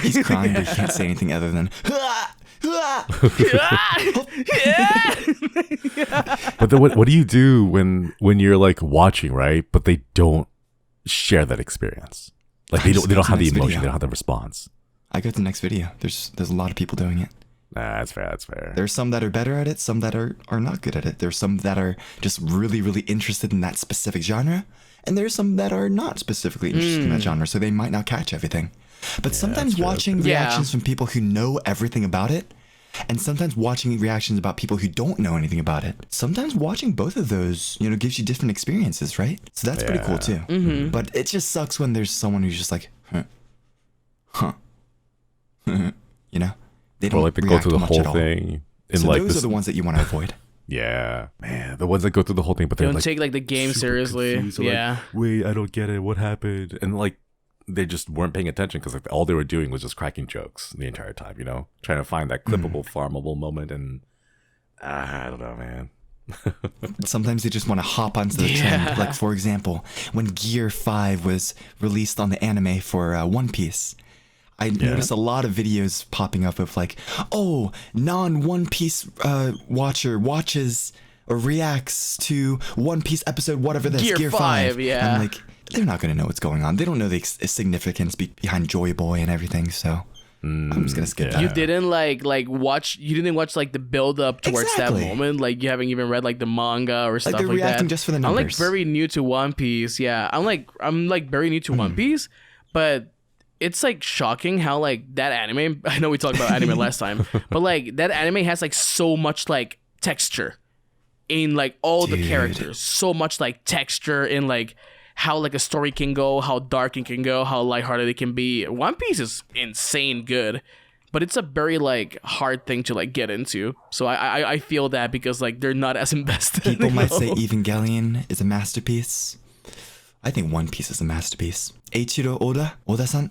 He's crying, but he can't say anything other than But then what do you do when you're like watching, right? But they don't share that experience. Like they don't have the emotion, they don't have the response. I go to the next video. There's a lot of people doing it. Nah, that's fair. There's some that are better at it, some that are not good at it. There's some that are just really, really interested in that specific genre, and there's some that are not specifically interested in that genre, so they might not catch everything. But sometimes watching reactions from people who know everything about it, and sometimes watching reactions about people who don't know anything about it, sometimes watching both of those, gives you different experiences, right? So that's pretty cool too. But it just sucks when there's someone who's just like, huh. They don't like they go through the whole thing. So like those are the ones that you want to avoid. Yeah, man, the ones that go through the whole thing, but they don't like, take like the game seriously. Yeah. Like, wait, I don't get it. What happened? And like, they just weren't paying attention because like all they were doing was just cracking jokes the entire time. Trying to find that clippable, farmable moment, and I don't know, man. Sometimes they just want to hop onto the trend. Like for example, when Gear 5 was released on the anime for One Piece, I noticed a lot of videos popping up of like, oh, non-One Piece watcher watches or reacts to One Piece episode whatever this, Gear 5. Yeah. I'm like, they're not going to know what's going on. They don't know the significance behind Joy Boy and everything, so I'm just going to skip that. You didn't watch like the build up towards that moment? Like you haven't even read like the manga or stuff like that? They're reacting just for the numbers. I'm like very new to One Piece. Yeah, I'm like very new to One Piece, but it's like shocking how like that anime, I know we talked about anime last time, but like that anime has like so much like texture in like all the characters, so much like texture in like how like a story can go, how dark it can go, how lighthearted it can be. One Piece is insane good, but it's a very like hard thing to like get into. So I feel that because like they're not as invested. People might say Evangelion is a masterpiece. I think One Piece is a masterpiece. Eiichiro Oda-san,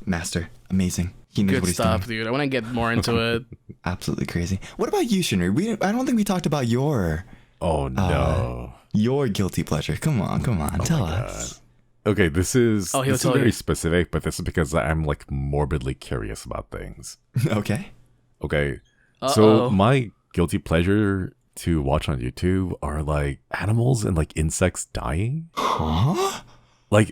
master, amazing. He knows Good what he's stuff, doing. dude. I want to get more into it. Absolutely crazy. What about you, Shinri? I don't think we talked about your Oh no. your guilty pleasure. Come on, tell us. Okay, this is he'll this is tell very you. specific, but this is because I'm like morbidly curious about things. Okay. Okay. Uh-oh. So my guilty pleasure to watch on YouTube are like animals and like insects dying. Huh? Like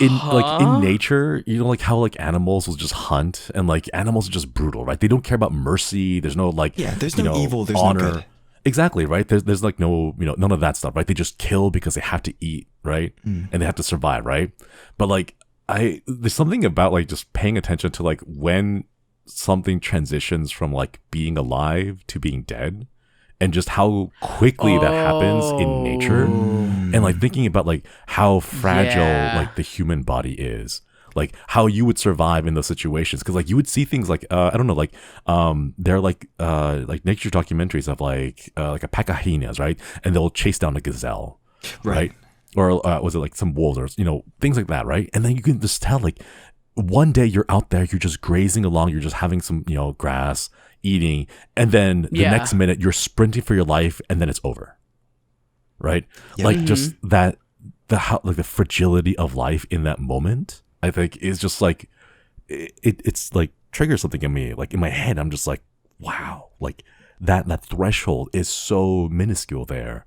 in nature, you know, like how like animals will just hunt and like animals are just brutal, right? They don't care about mercy. There's no like there's you no know, evil, there's honor. no good. Exactly, right? There's like no, you know, none of that stuff, right? They just kill because they have to eat, right? And they have to survive, right? But like there's something about like just paying attention to like when something transitions from like being alive to being dead. And just how quickly that happens in nature, and like thinking about like how fragile like the human body is, like how you would survive in those situations. Because like you would see things like I don't know, like they're like nature documentaries of like a pack of hyenas, right? And they'll chase down a gazelle, right? Or was it like some wolves or you know things like that, right? And then you can just tell like one day you're out there, you're just grazing along, you're just having some you know grass. Eating, and then the next minute you're sprinting for your life, and then it's over, right? Like just that the fragility of life in that moment, I think is just like it's like triggers something in me, like in my head. I'm just like, wow, like that threshold is so minuscule there,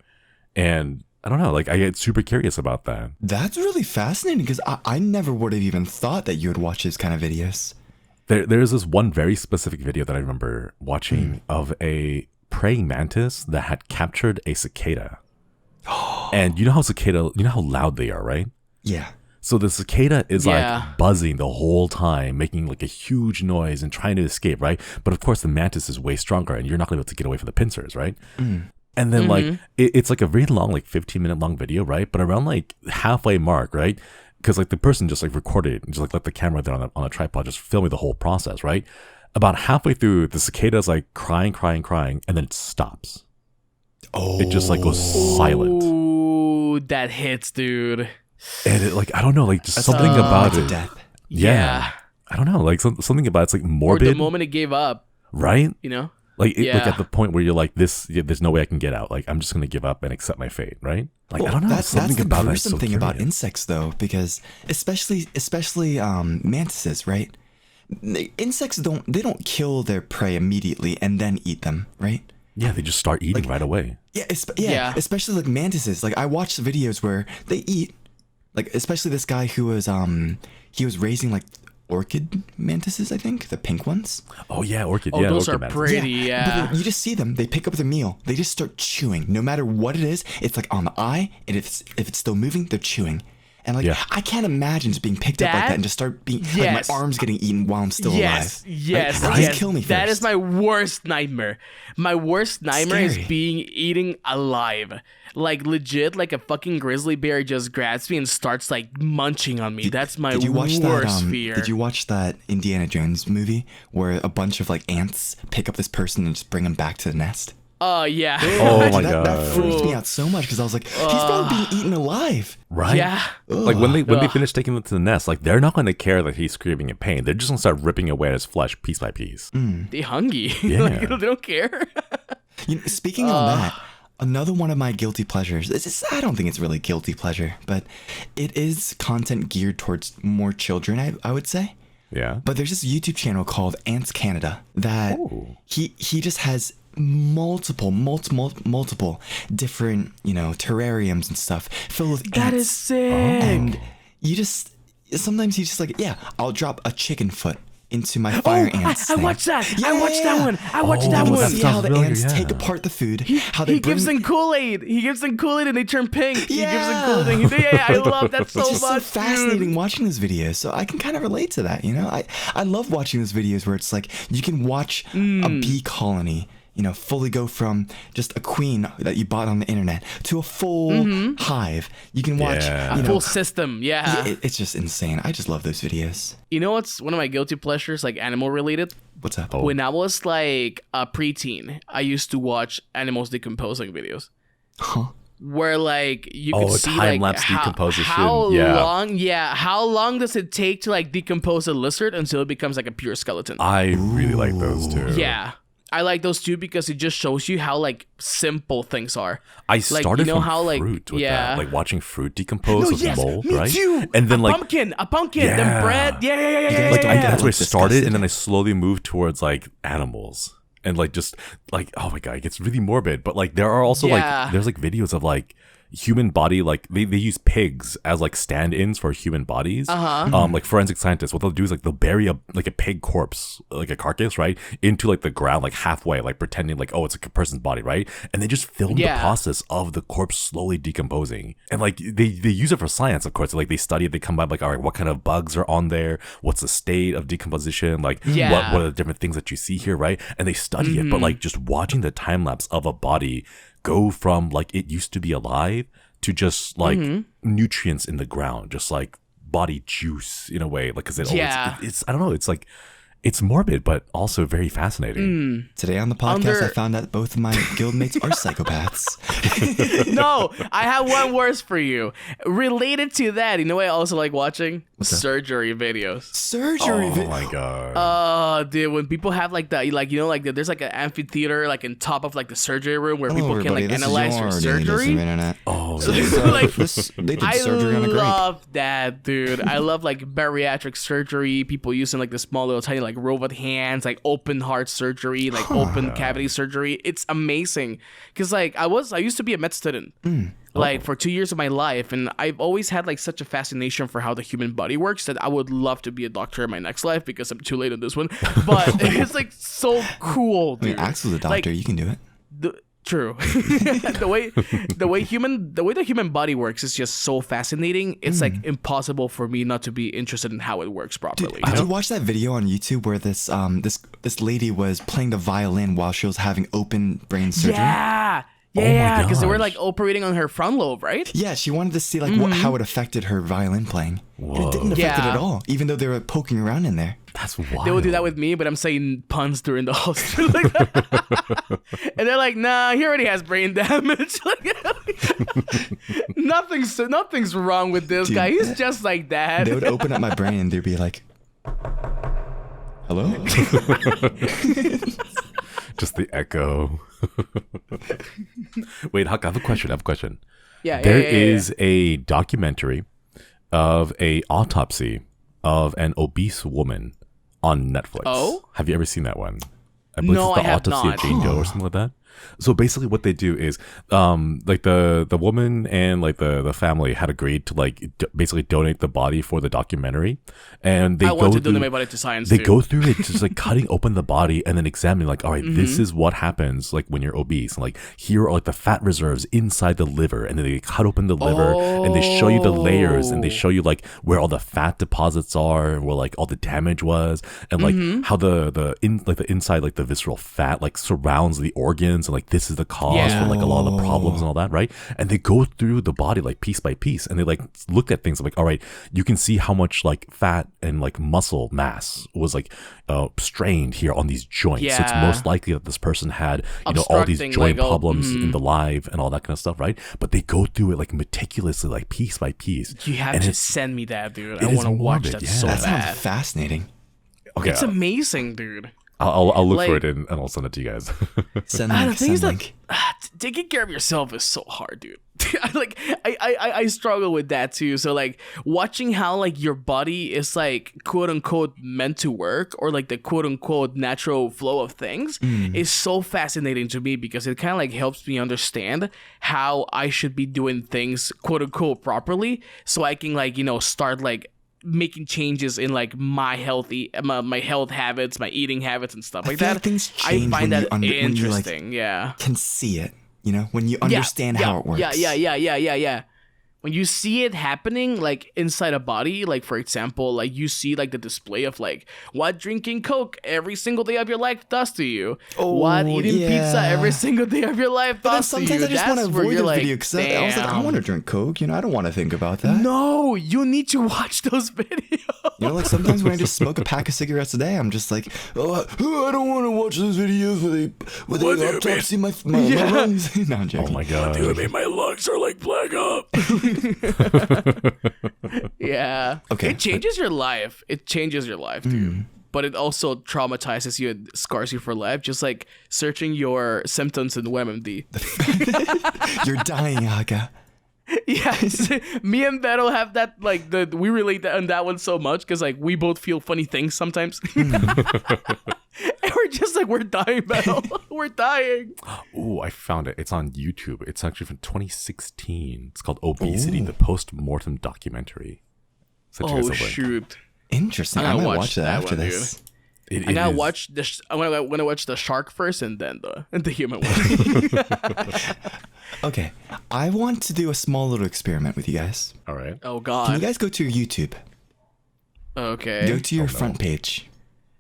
and I don't know, like I get super curious about that. That's really fascinating because I never would have even thought that you would watch these kind of videos. There's this one very specific video that I remember watching of a praying mantis that had captured a cicada. And you know how loud they are, right? Yeah. So the cicada is like buzzing the whole time, making like a huge noise and trying to escape, right? But of course the mantis is way stronger and you're not going to be able to get away from the pincers, right? And then like it's like a very long, like 15-minute long video, right? But around like halfway mark, right? Because like the person just like recorded it and just like let the camera there on a tripod just filming the whole process, right? About halfway through, the cicada is like crying, and then it stops. It just like goes silent. Ooh, that hits, dude. And it like I don't know, like just something about it. Death. Yeah. I don't know, like something about it's like morbid. Or the moment it gave up, right? you know? Like like at the point where you're like there's no way I can get out. Like I'm just gonna give up and accept my fate, right? Like I don't know. That's the about gruesome thing about insects, though, because especially mantises, right? Insects don't kill their prey immediately and then eat them, right? Yeah, they just start eating right away. Yeah, especially like mantises. Like I watched videos where they eat, like especially this guy who was he was raising like orchid mantises, I think, the pink ones. Oh yeah, orchid. Oh, yeah, those orchid are mantises. pretty. But then you just see them. They pick up their meal. They just start chewing. No matter what it is, it's like on the eye, and if it's still moving, they're chewing. And like I can't imagine just being picked up like that and just start being like my arms getting eaten while I'm still alive. Yes, That yes. would kill me first. That is my worst nightmare. My worst nightmare Scary. is being eaten alive. Like legit, like a fucking grizzly bear just grabs me and starts like munching on me. That's my worst fear. Did you watch that Indiana Jones movie where a bunch of like ants pick up this person and just bring him back to the nest? Oh yeah. Oh my god. That freaked me out so much because I was like, he's probably being eaten alive. Right? Yeah. Like when they finish taking him to the nest, like they're not going to care that he's screaming in pain. They're just going to start ripping away at his flesh piece by piece. They hungry. Yeah. Like, they don't care. Speaking on that, another one of my guilty pleasures. I don't think it's really guilty pleasure, but it is content geared towards more children. I would say. Yeah. But there's this YouTube channel called Ants Canada that he just has multiple different terrariums and stuff filled with ants. That is sick. And sometimes he's just like, I'll drop a chicken foot into my fire ants. I thing. watched that. I watched that one. I watched that You one. can see how the familiar, ants yeah. take apart the food. How He gives them Kool-Aid. He gives them Kool-Aid and they turn pink. He gives them Kool-Aid. I love that so It's just much. so fascinating watching those videos. So I can kind of relate to that. I love watching those videos where it's like you can watch a bee colony fully go from just a queen that you bought on the internet to a full hive. You can watch a full system. It's just insane. I just love those videos. You know what's one of my guilty pleasures, like animal related? What's up? When I was like a preteen, I used to watch animals decomposing videos. Huh? Where like you can see like how long does it take to like decompose a lizard until it becomes like a pure skeleton? I really like those too. Yeah. I like those too because it just shows you how like simple things are. I started from fruit with that, like watching fruit decompose with mold, me right? Too. And then a pumpkin, then bread. Yeah. That's where I started, and then I slowly moved towards like animals, and like just like, oh my god, it gets really morbid. But like there are also like there's like videos of like human body, like they use pigs as like stand-ins for human bodies. Like forensic scientists, what they'll do is like they'll bury a pig corpse, like a carcass, right, into like the ground, like halfway, like pretending like, oh, it's like a person's body, right? And they just film the process of the corpse slowly decomposing. And like they use it for science, of course. Like they study it, they come by like, all right, what kind of bugs are on there, what's the state of decomposition, like what are the different things that you see here, right? And they study it. But like just watching the time lapse of a body go from like it used to be alive to just like nutrients in the ground, just like body juice in a way, like because it's I don't know, it's like it's morbid but also very fascinating. Today on the podcast I found out both of my guildmates are psychopaths. No, I have one worse for you related to that. You know what I also like watching? Surgery videos. Oh my god. Oh, dude, when people have like that, like, like there's like an amphitheater like in top of like the surgery room where people can like analyze your surgery. Like, they did surgery on a grate. I love that, dude. I love like bariatric surgery, people using like the small little tiny like robot hands, like open heart surgery, like open cavity surgery. It's amazing because like I used to be a med student. Like for 2 years of my life, and I've always had like such a fascination for how the human body works that I would love to be a doctor in my next life because I'm too late on this one. But it's like so cool, dude. I mean, Axel's a doctor, like, you can do it. True. the way the human body works is just so fascinating. It's like impossible for me not to be interested in how it works properly. Did you watch that video on YouTube where this lady was playing the violin while she was having open brain surgery? Yeah, because they were like operating on her front lobe, right? Yeah, she wanted to see like how it affected her violin playing. And it didn't affect it at all, even though they were poking around in there. That's wild. They would do that with me, but I'm saying puns during the hospital. And they're like, nah, he already has brain damage. Nothing's wrong with this guy. He's just like that. They would open up my brain and they'd be like, hello? Just the echo. Wait, Hakka, I have a question. There is a documentary of a autopsy of an obese woman on Netflix. Oh? Have you ever seen that one? I believe it's the autopsy of Jane Doe or something like that. So basically what they do is like the woman and like the family had agreed to like basically donate the body for the documentary, and they want to donate my body to science. They go through it just like cutting open the body and then examining like, all right, this is what happens like when you're obese, and like here are like the fat reserves inside the liver, and then they cut open the liver and they show you the layers, and they show you like where all the fat deposits are and where like all the damage was, and like how the inside like the visceral fat like surrounds the organs, and like this is the cause for like a lot of the problems and all that, right? And they go through the body like piece by piece, and they like look at things like, all right, you can see how much like fat and like muscle mass was like strained here on these joints. So it's most likely that this person had all these joint problems in the live and all that kind of stuff, right? But they go through it like meticulously, like piece by piece. You have to send me that, dude. I want to watch that so bad. That sounds fascinating. Okay, it's amazing, dude. I'll look for it and I'll send it to you guys. The thing is that taking care of yourself is so hard, dude. I struggle with that too. So like watching how like your body is like quote unquote meant to work, or like the quote unquote natural flow of things is so fascinating to me, because it kind of like helps me understand how I should be doing things quote unquote properly, so I can like start like making changes in like my health habits, my eating habits and stuff like that. Like things change. I find that interesting. When you, like, can see it, when you understand how it works. Yeah. when you see it happening, like inside a body, like for example, like you see like the display of like what drinking Coke every single day of your life does to you, what eating pizza every single day of your life does to you. Sometimes I just want to avoid the video because I was like, I want to "Damn." drink Coke. I don't want to think about that. No, you need to watch those videos. Like sometimes when I just smoke a pack of cigarettes a day, I'm just like, I don't want to watch those videos where they autopsy my lungs. No, I'm joking. Oh my god. Dude, my lungs are like black up. Yeah. Okay. It changes your life. It changes your life, dude. But it also traumatizes you and scars you for life, just like searching your symptoms in WebMD. You're dying, Hakka. Yes, me and Beto have that, like, we relate on that one so much because, like, we both feel funny things sometimes. And we're just like, we're dying, Beto. We're dying. Ooh, I found it. It's on YouTube. It's actually from 2016. It's called Obesity, the Post-Mortem Documentary. Sent you guys a link. Shoot. Interesting. I'm gonna watch that after this. I'm gonna watch I'm gonna watch the shark first and then the human one. Okay, I want to do a small little experiment with you guys. All right. Oh God. Can you guys go to your YouTube? Okay. Go to your front page.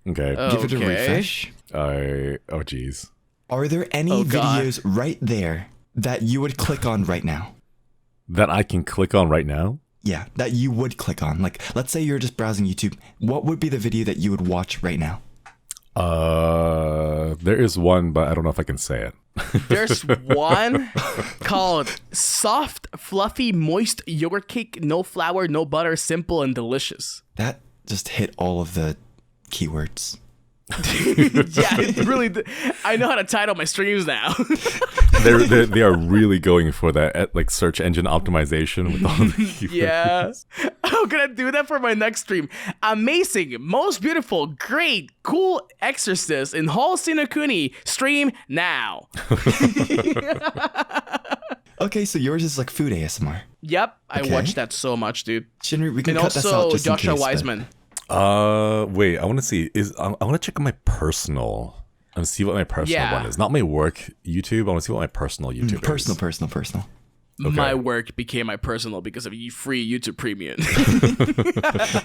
Okay. Give it a Okay. refresh. Oh geez. Are there any videos right there that you would click on right now? That I can click on right now? Yeah, that you would click on. Like, let's say you're just browsing YouTube. What would be the video that you would watch right now? There is one, but I don't know if I can say it. There's one called Soft, Fluffy, Moist Yogurt Cake, no flour, no butter, simple and delicious. That just hit all of the keywords. Yeah, it really. I know how to title my streams now. They are really going for that like search engine optimization with all the keywords. Yeah. I'm gonna do that for my next stream. Amazing, most beautiful, great, cool exorcist in Hall Sinokuni. Stream now. Okay, so yours is like food ASMR. Yep, I Okay. watched that so much, dude. Shinri, we can And cut this out also just in Joshua case, but- Wiseman. Wait, I want to see. I want to check on my personal and see what my personal Yeah. one is. Not my work YouTube. I want to see what my personal YouTube is. Personal. Okay. My work became my personal because of free YouTube Premium.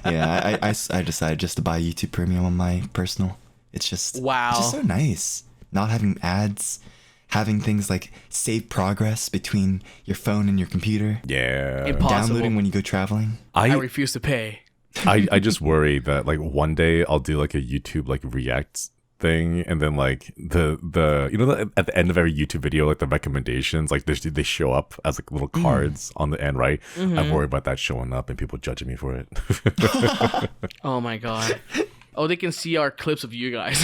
Yeah, I decided just to buy YouTube Premium on my personal. It's just Wow. It's just so nice. Not having ads, having things like save progress between your phone and your computer. Yeah. Impossible. Downloading when you go traveling. I refuse to pay. I just worry that like one day I'll do like a YouTube like react thing, and then like the at the end of every YouTube video, like the recommendations, like they show up as like little cards on the end, right? I worry about that showing up and people judging me for it. Oh my God. Oh, they can see our clips of you guys.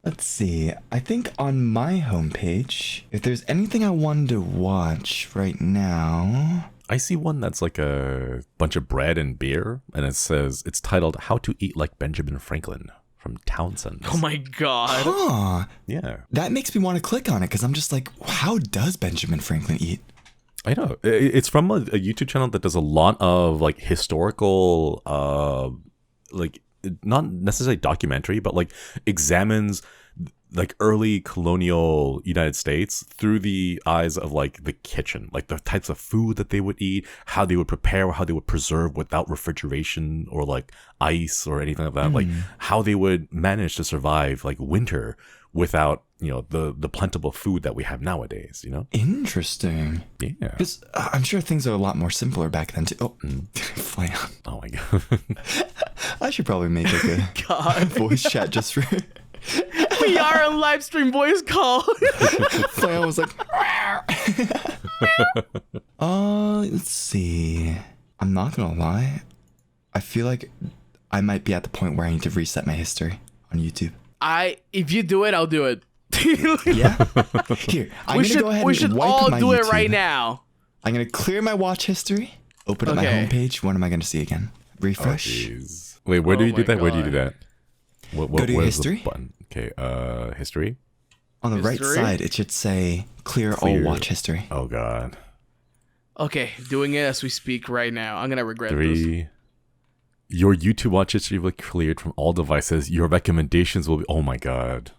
Let's see. I think on my homepage, if there's anything I wanted to watch right now. I see one that's like a bunch of bread and beer, and it says it's titled "How to Eat Like Benjamin Franklin" from Townsend. Oh my God. Huh. Yeah, That makes me want to click on it because I'm just like, how does Benjamin Franklin eat? I know. It's from a YouTube channel that does a lot of like historical, like not necessarily documentary, but like examines like early colonial United States through the eyes of like the kitchen, like the types of food that they would eat, how they would prepare, how they would preserve without refrigeration or like ice or anything like that, like how they would manage to survive like winter without, the plentiful food that we have nowadays, Interesting. Yeah. Because I'm sure things are a lot more simpler back then too. Oh, flam. Oh my God. I should probably make like a God. voice chat just for... We are on live stream voice call. Flam was like... Let's see. I'm not gonna lie. I feel like I might be at the point where I need to reset my history on YouTube. If you do it, I'll do it. Yeah? Here, I'm gonna go ahead we and should wipe all my do it YouTube. right now. I'm gonna clear my watch history, open up my Okay. homepage. What am I gonna see again? Refresh. Jeez. Wait, where do you Oh do my that? Where do you do God. that? What, Go to where's the history. button? Okay, history. On the right History? side, it should say clear all Clear. watch history. Oh God. Okay, doing it as we speak right now. I'm gonna regret this. 3. Your YouTube watch history will be cleared from all devices. Your recommendations will be. Oh my God.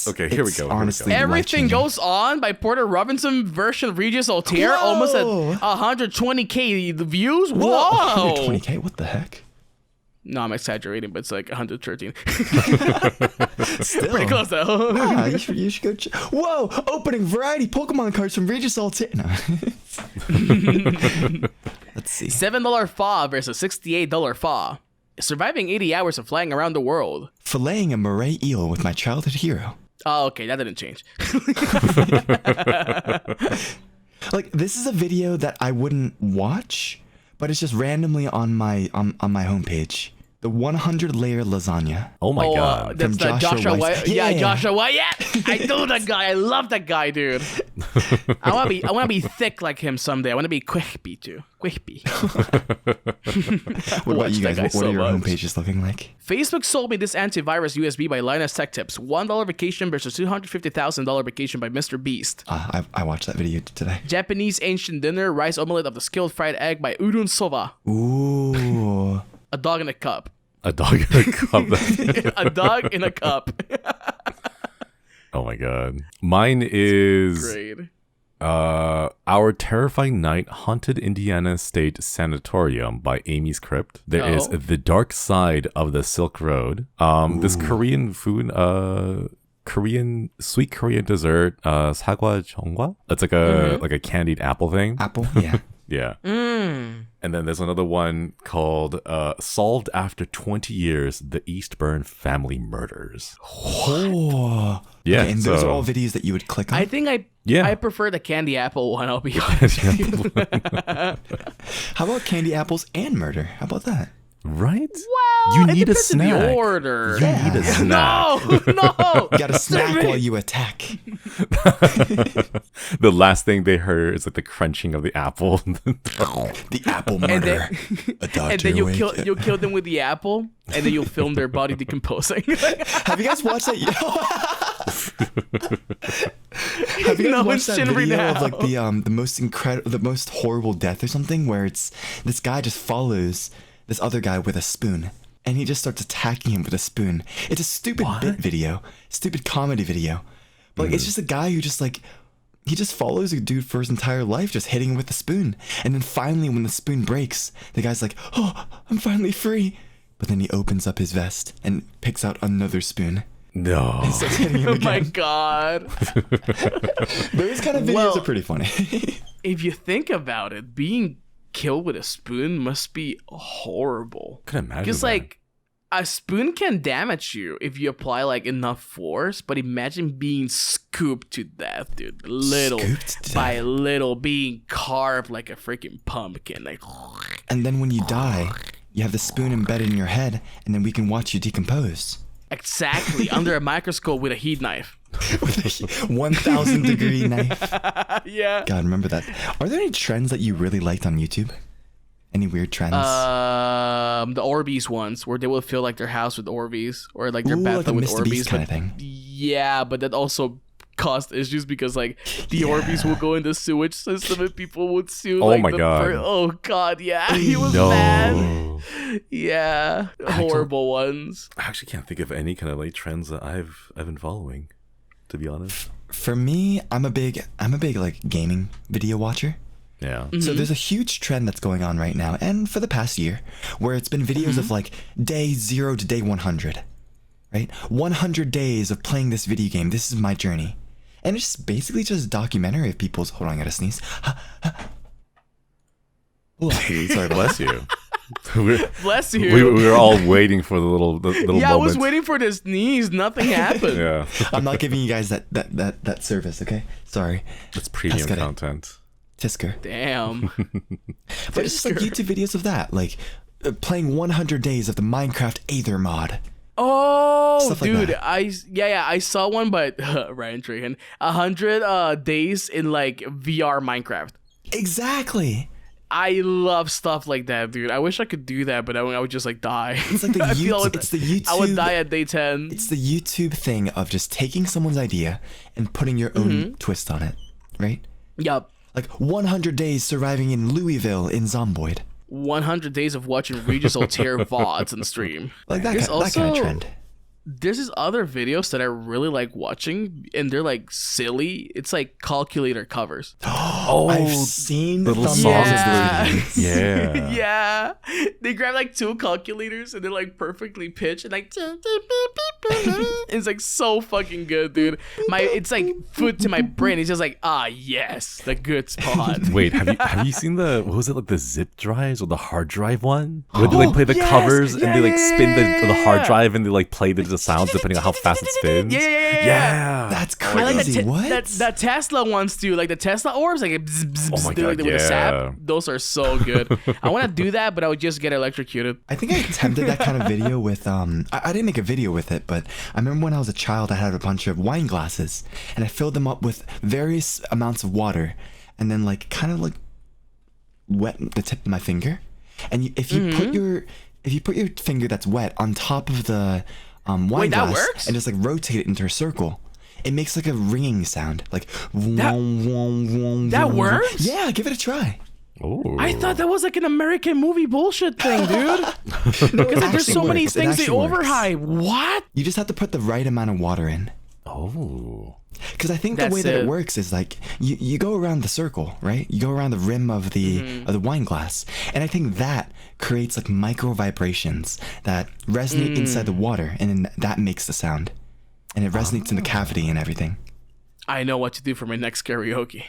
Okay, here we go. Honestly, Everything Goes On by Porter Robinson version Regis Altare almost at 120k views. Whoa! 120k? What the heck? No, I'm exaggerating, but it's like 113. Still. Pretty close though. You should go. Whoa! Opening variety Pokemon cards from Regis Altare. No. Let's see. $7 FA versus $68 FA. Surviving 80 hours of flying around the world. Filleting a moray eel with my childhood hero. Oh, okay, that didn't change. Like, this is a video that I wouldn't watch, but it's just randomly on my homepage. The 100-layer lasagna. Oh my god. That's From the Joshua Joshua White. White. Yeah, Joshua White. Yeah, I know that guy. I love that guy, dude. I want to be thick like him someday. I want to be quippy too. Quippy. What about you guys? What are your homepages looking like? Facebook sold me this antivirus USB by Linus Tech Tips. $1 vacation versus $250,000 vacation by Mr. Beast. I watched that video today. Japanese ancient dinner, rice omelette of the skilled fried egg by Urun Soba. Ooh. A dog in a cup. A dog in a cup. A dog in a cup. Oh my god. Mine is Great. Our Terrifying Night Haunted Indiana State Sanatorium by Amy's Crypt. There is The Dark Side of the Silk Road. This Korean food, sweet Korean dessert, sagwa jeongwa. That's like a candied apple thing. Apple? Yeah. Yeah. And then there's another one called Solved After 20 Years, The Eastburn Family Murders. Oh. Yeah. Okay, and those are all videos that you would click on? I think I prefer the candy apple one, I'll be honest with you. How about candy apples and murder? How about that? Right? Well, you it need a depends on snack. the order. You need a snack. No. You gotta snack while you attack. The last thing they heard is like the crunching of the apple. The apple murder. And then you'll kill them with the apple, and then you'll film their body decomposing. Have you guys watched that? Have you guys watched that Shinri video now. of like the most horrible death or something, where it's this guy just follows this other guy with a spoon, and he just starts attacking him with a spoon. It's a stupid bit video, stupid comedy video, but like, it's just a guy who just like, he just follows a dude for his entire life, just hitting him with the spoon, and then finally when the spoon breaks, the guy's like, oh, I'm finally free, but then he opens up his vest and picks out another spoon. No. And starts hitting him Oh again. my god. Those kind of videos are pretty funny. If you think about it, being killed with a spoon must be horrible. Could imagine. Because like a spoon can damage you if you apply like enough force, but imagine being scooped to death, dude. Little by little, being carved like a freaking pumpkin. Like, and then when you die, you have the spoon embedded in your head, and then we can watch you decompose. exactly, under a microscope with a heat knife. With a 1,000 degree knife. Yeah. God, remember that. Are there any trends that you really liked on YouTube? Any weird trends? The Orbeez ones, where they will fill like their house with Orbeez, or like their Ooh, like a bathtub with Mr. Beast Orbeez. kind of thing. Yeah, but that also caused issues because like the Orbeez will go in the sewage system and people would sue. Oh like, my God. Oh god, yeah, he was No. mad. Yeah, horrible ones. I actually can't think of any kind of like trends that I've been following, to be honest. For me, I'm a big like gaming video watcher. Yeah. So there's a huge trend that's going on right now, and for the past year, where it's been videos of like day 0 to day 100, right? 100 days of playing this video game. This is my journey. And it's basically just a documentary of people's... Hold on, I gotta sneeze. Sorry, bless you. Bless you. We were all waiting for the little yeah, I was moment. waiting for this sneeze. Nothing happened. Yeah. I'm not giving you guys that service, okay? Sorry. It's premium gotta- content. Tisker. Damn. But it's just like YouTube videos of that, like playing 100 days of the Minecraft Aether mod. Oh, Stuff like dude, that. I saw one, but Ryan Trahan, 100 days in like VR Minecraft. Exactly. I love stuff like that, dude. I wish I could do that, but I would just like die. It's like the I feel YouTube. It's the YouTube. I would die at day 10. It's the YouTube thing of just taking someone's idea and putting your own twist on it, right? Yup. Like 100 days surviving in Louisville in Zomboid. 100 days of watching Regis Altare VODs on stream. Like that There's kind of trend. there's these other videos that I really like watching, and they're like silly. It's like calculator covers. Oh, I've seen the little songs. songs. Yeah. Yeah. They grab like 2 calculators and they're like perfectly pitched and like it's like so fucking good, dude. It's like food to my brain. It's just like, yes, the good spot. Wait, have you seen what was it, like the zip drives or the hard drive one? Where they like play the covers and they like spin the hard drive and they like play the sounds depending on how fast it spins. Yeah. That's I like crazy. What? the Tesla ones too, like the Tesla orbs, like bzz, bzz, Oh my bzz, like God, with the sap. yeah. Those are so good. I want to do that, but I would just get electrocuted. I think I attempted that kind of video with I didn't make a video with it, but I remember when I was a child I had a bunch of wine glasses and I filled them up with various amounts of water and then like kind of like wet the tip of my finger. And if you put your finger that's wet on top of the wine glass works? and just like rotate it into a circle, it makes like a ringing sound, like That works? Yeah, give it a try. Oh. I thought that was like an American movie bullshit thing, dude. Because like, there's so many works. It things they actually works. overhype. What? You just have to put the right amount of water in. Oh. Because I think the way that it works is like you go around the circle, right? You go around the rim of the wine glass, and I think that creates like micro vibrations that resonate inside the water, and then that makes the sound, and it resonates in the cavity and everything. I know what to do for my next karaoke.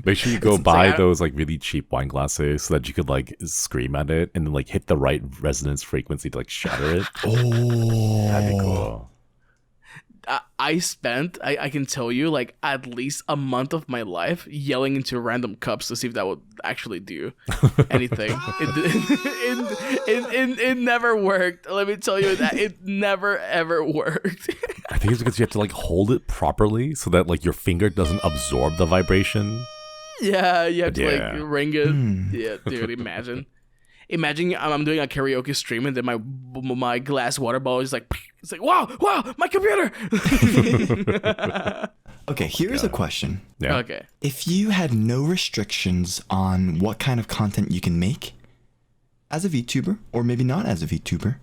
Make sure you go buy those like really cheap wine glasses so that you could like scream at it and then like hit the right resonance frequency to like shatter it. Oh, That'd be cool. I spent, I can tell you, like at least a month of my life yelling into random cups to see if that would actually do anything. It never worked. Let me tell you that it never ever worked. I think it's because you have to like hold it properly so that like your finger doesn't absorb the vibration. Yeah, you have to like ring it. Yeah, dude, imagine I'm doing a karaoke stream and then my glass water bottle is like, it's like, wow, my computer. Okay, here's a question. Yeah. Okay. If you had no restrictions on what kind of content you can make as a VTuber, or maybe not as a VTuber,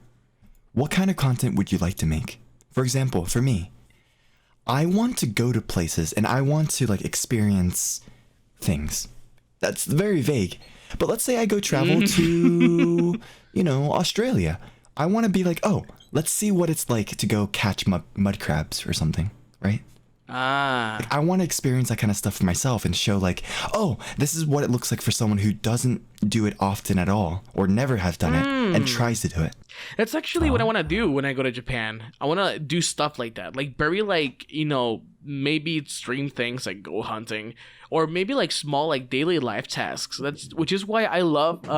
what kind of content would you like to make? For example, for me, I want to go to places and I want to like experience things. That's very vague. But let's say I go travel to, Australia. I want to be like, let's see what it's like to go catch mud crabs or something, right? Like, I want to experience that kind of stuff for myself and show like, this is what it looks like for someone who doesn't do it often at all or never has done it and tries to do it. That's actually what I want to do when I go to Japan. I want to do stuff like that. Like very like, maybe extreme things like go hunting or maybe like small like daily life tasks. Which is why I love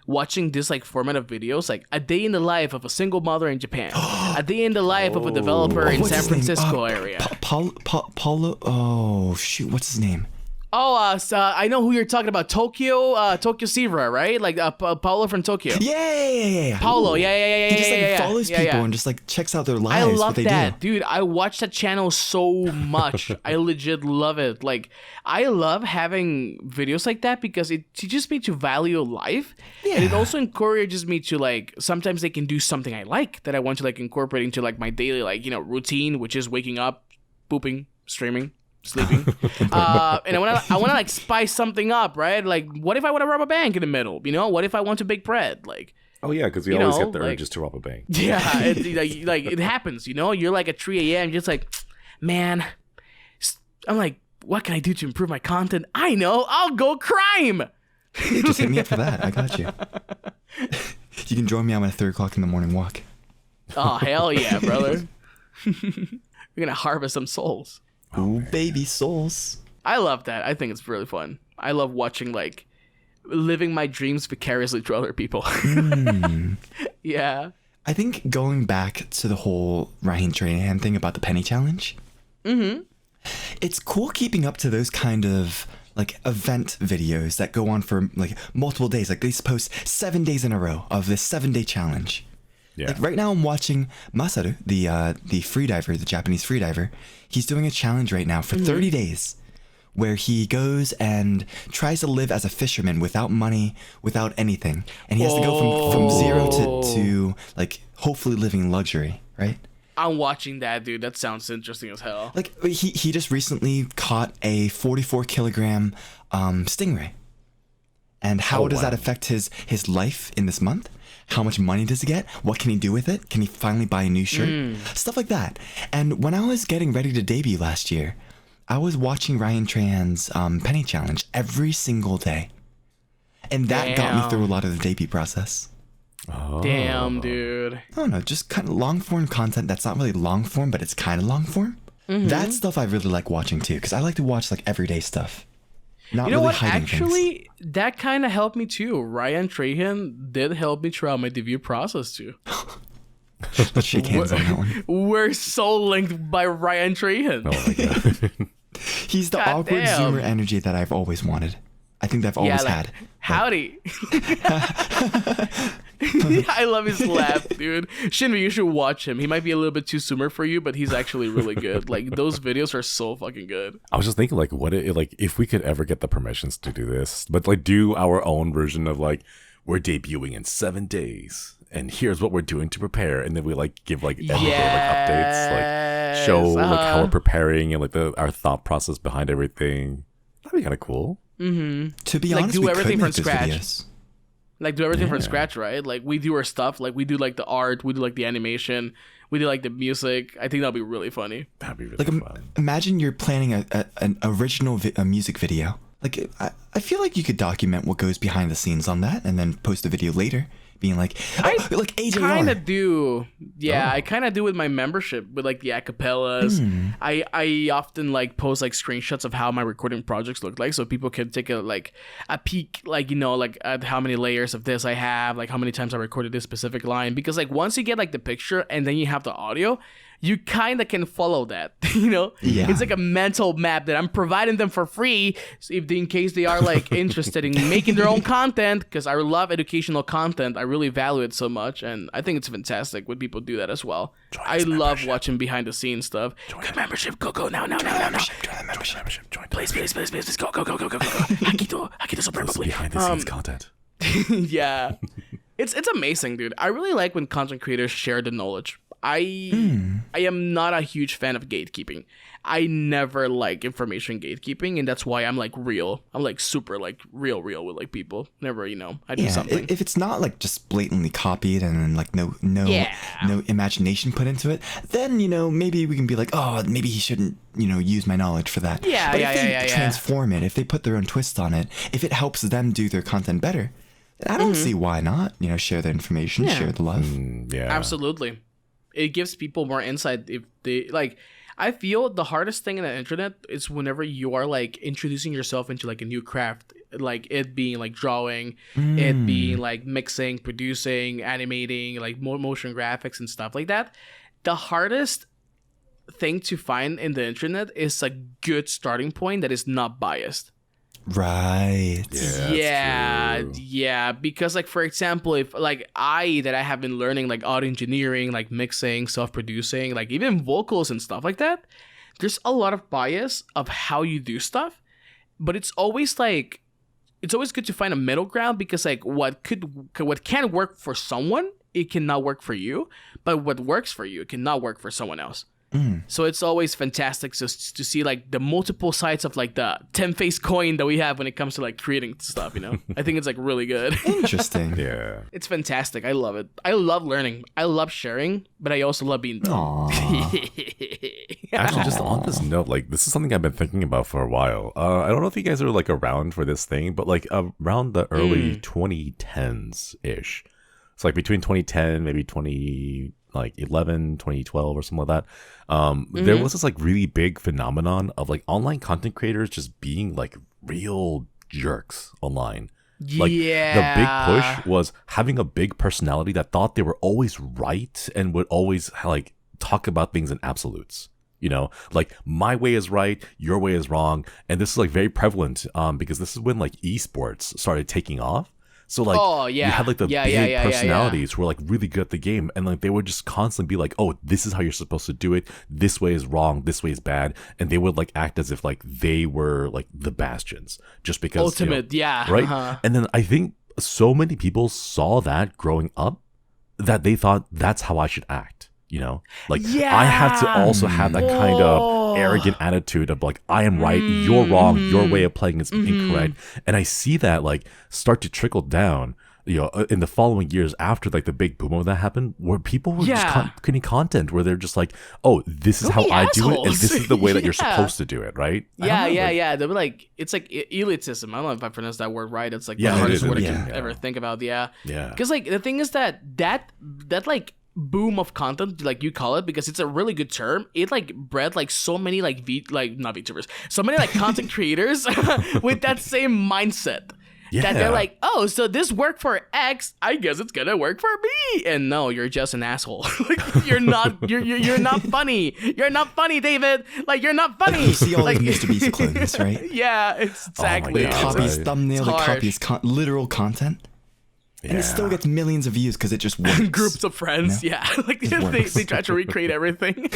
watching this like format of videos, like a day in the life of a single mother in Japan, a day in the life of a developer in San Francisco area. Paulo. Oh shoot, what's his name? I know who you're talking about. Tokyo Sivra, right? Like Paulo from Tokyo. Yeah. Paulo, yeah. He just like follows people and just like checks out their lives. I love what that, do. dude. I watch that channel so much. I legit love it. Like, I love having videos like that because it teaches me to value life, and it also encourages me to like. Sometimes they can do something I like that I want to like incorporate into like my daily like routine, which is waking up, pooping, streaming, sleeping, and I want to like spice something up, right? Like, what if I want to rob a bank in the middle? What if I want to bake bread? Like, oh yeah, because we always get the urges to rob a bank. Yeah, it happens. You're like at 3 a.m. just like, man, I'm like, what can I do to improve my content? I know, I'll go crime. Just hit me up for that. I got you. You can join me on my 3 o'clock in the morning walk. Oh hell yeah, brother! We're gonna harvest some souls. Ooh, baby souls. I love that. I think it's really fun. I love watching like living my dreams vicariously through other people. Yeah. I think going back to the whole Ryan Trahan thing about the penny challenge. It's cool keeping up to those kind of like event videos that go on for like multiple days. Like they post 7 days in a row of this 7-day challenge. Yeah. Like right now I'm watching Masaru, the freediver, the Japanese freediver. He's doing a challenge right now for 30 days where he goes and tries to live as a fisherman without money, without anything. And he has to go from zero to like hopefully living in luxury, right? I'm watching that, dude. That sounds interesting as hell. Like he just recently caught a 44 kilogram stingray. And how does that affect his life in this month? How much money does he get? What can he do with it? Can he finally buy a new shirt? Stuff like that. And when I was getting ready to debut last year, I was watching Ryan Trahan's Penny Challenge every single day. And that got me through a lot of the debut process. Oh. Damn, dude. I don't know, just kind of long form content that's not really long form, but it's kind of long form. That stuff I really like watching too, because I like to watch like everyday stuff. Not You know really what? hiding Actually, that kind of helped me too. Ryan Trahan did help me throughout my debut process too. Let's shake hands on that one. We're so linked by Ryan Trahan. Oh my god. He's the God awkward damn. Zoomer energy that I've always wanted. I think that I've always had. Howdy. I love his laugh, dude. Shinri, you should watch him. He might be a little bit too Zoomer for you, but he's actually really good. Like, those videos are so fucking good. I was just thinking, like, if we could ever get the permissions to do this, but like do our own version of like, we're debuting in 7 days, and here's what we're doing to prepare, and then we like give like everyday like updates, like show like how we're preparing and like our thought process behind everything. That'd be kind of cool. To be Like, honest, do we everything could from make those scratch. videos. Like, do everything from scratch, right? Like, we do our stuff. Like, we do like the art, we do like the animation, we do like the music. I think that'll be really funny. That'd be really Like, fun. imagine you're planning an original music video. Like, I feel like you could document what goes behind the scenes on that, and then post a video later, being like, like AJR. Kind of do. Yeah, I kind of do with my membership with like the acapellas. I often like post like screenshots of how my recording projects look like, so people can take a peek, like, you know, like at how many layers of this I have, like how many times I recorded this specific line. Because like once you get like the picture and then you have the audio, you kind of can follow that, you know? Yeah. It's like a mental map that I'm providing them for free, so in case they are like interested in making their own content, because I love educational content. I really value it so much, and I think it's fantastic when people do that as well. I love watching behind the scenes stuff. Join the membership. Go now. Join the membership. Please. Go. Hakito supremely. Behind the scenes content. Yeah. It's amazing, dude. I really like when content creators share the knowledge. I am not a huge fan of gatekeeping. I never like information gatekeeping, and that's why I'm like real. I'm like super like real with like people. Never, you know, I do something. If it's not like just blatantly copied and then like no imagination put into it, then, you know, maybe we can be like, oh, maybe he shouldn't, you know, use my knowledge for that. But if they transform it, if they put their own twist on it, if it helps them do their content better, then I don't see why not, you know, share their information, share the love. Absolutely. It gives people more insight if they like. I feel the hardest thing in the internet is whenever you are like introducing yourself into like a new craft, like it being like drawing, it being like mixing, producing, animating, like motion graphics and stuff like that. The hardest thing to find in the internet is a good starting point that is not biased. Right. Yeah, because like, for example, if like I have been learning like audio engineering, like mixing, self-producing, like even vocals and stuff like that, there's a lot of bias of how you do stuff, but it's always good to find a middle ground, because like what can work for someone, it cannot work for you, but what works for you, it cannot work for someone else. So it's always fantastic just to see like the multiple sides of like the 10-face coin that we have when it comes to like creating stuff, you know? I think it's like really good. Interesting. Yeah. It's fantastic. I love it. I love learning. I love sharing, but I also love being dumb. Actually, just on this note, like this is something I've been thinking about for a while. I don't know if you guys are like around for this thing, but like around the early 2010s ish. It's like between 2010, maybe 2011, 2012 or something like that. There was this like really big phenomenon of like online content creators just being like real jerks online. Like the big push was having a big personality that thought they were always right and would always like talk about things in absolutes. You know, like my way is right, your way is wrong. And this is like very prevalent because this is when like esports started taking off. So like you had like the big personalities who were like really good at the game, and like they would just constantly be like, oh, this is how you're supposed to do it, this way is wrong, this way is bad, and they would like act as if like they were like the bastions just because ultimate, right. And then I think so many people saw that growing up that they thought that's how I should act. Like I have to also have that kind of arrogant attitude of like, I am right, you're wrong, your way of playing is incorrect. And I see that like start to trickle down, in the following years after like the big boom of that happened, where people were just creating content where they're just like, oh, this is how I do it, and this is the way that you're supposed to do it, right? They were like, it's like elitism. I don't know if I pronounced that word right. It's like the hardest word I can ever think about. Because like the thing is that like boom of content, like you call it, because it's a really good term, it like bred like so many like not VTubers, so many like content creators with that same mindset. That they're like, oh, so this worked for X, I guess it's gonna work for me. And no, you're just an asshole. Like, you're not funny. You're not funny, David. Like, you're not funny. You see all like Mr. Beast clones, right? Yeah, it's exactly. They copy his thumbnail, they copy his literal content. And it still gets millions of views because it just works. Groups of friends, like they try to recreate everything.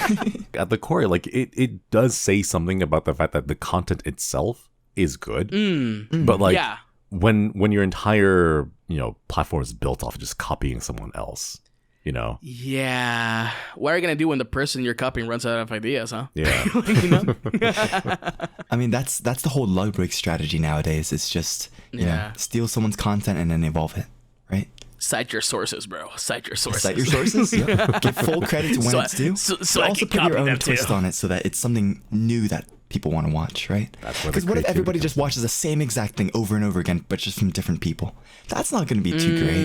At the core, like it does say something about the fact that the content itself is good, but like when your entire platform is built off of just copying someone else, Yeah. What are you gonna do when the person you're copying runs out of ideas, huh? Yeah. I mean, that's the whole Ludwig strategy nowadays. It's just steal someone's content and then evolve it. Right? Cite your sources, bro. Cite your sources. Cite your sources? Yep. Give full credit to when it's due. So but also put your own twist on it so that it's something new that people want to watch, right? Because what if everybody just watches the same exact thing over and over again, but just from different people? That's not going to be too great,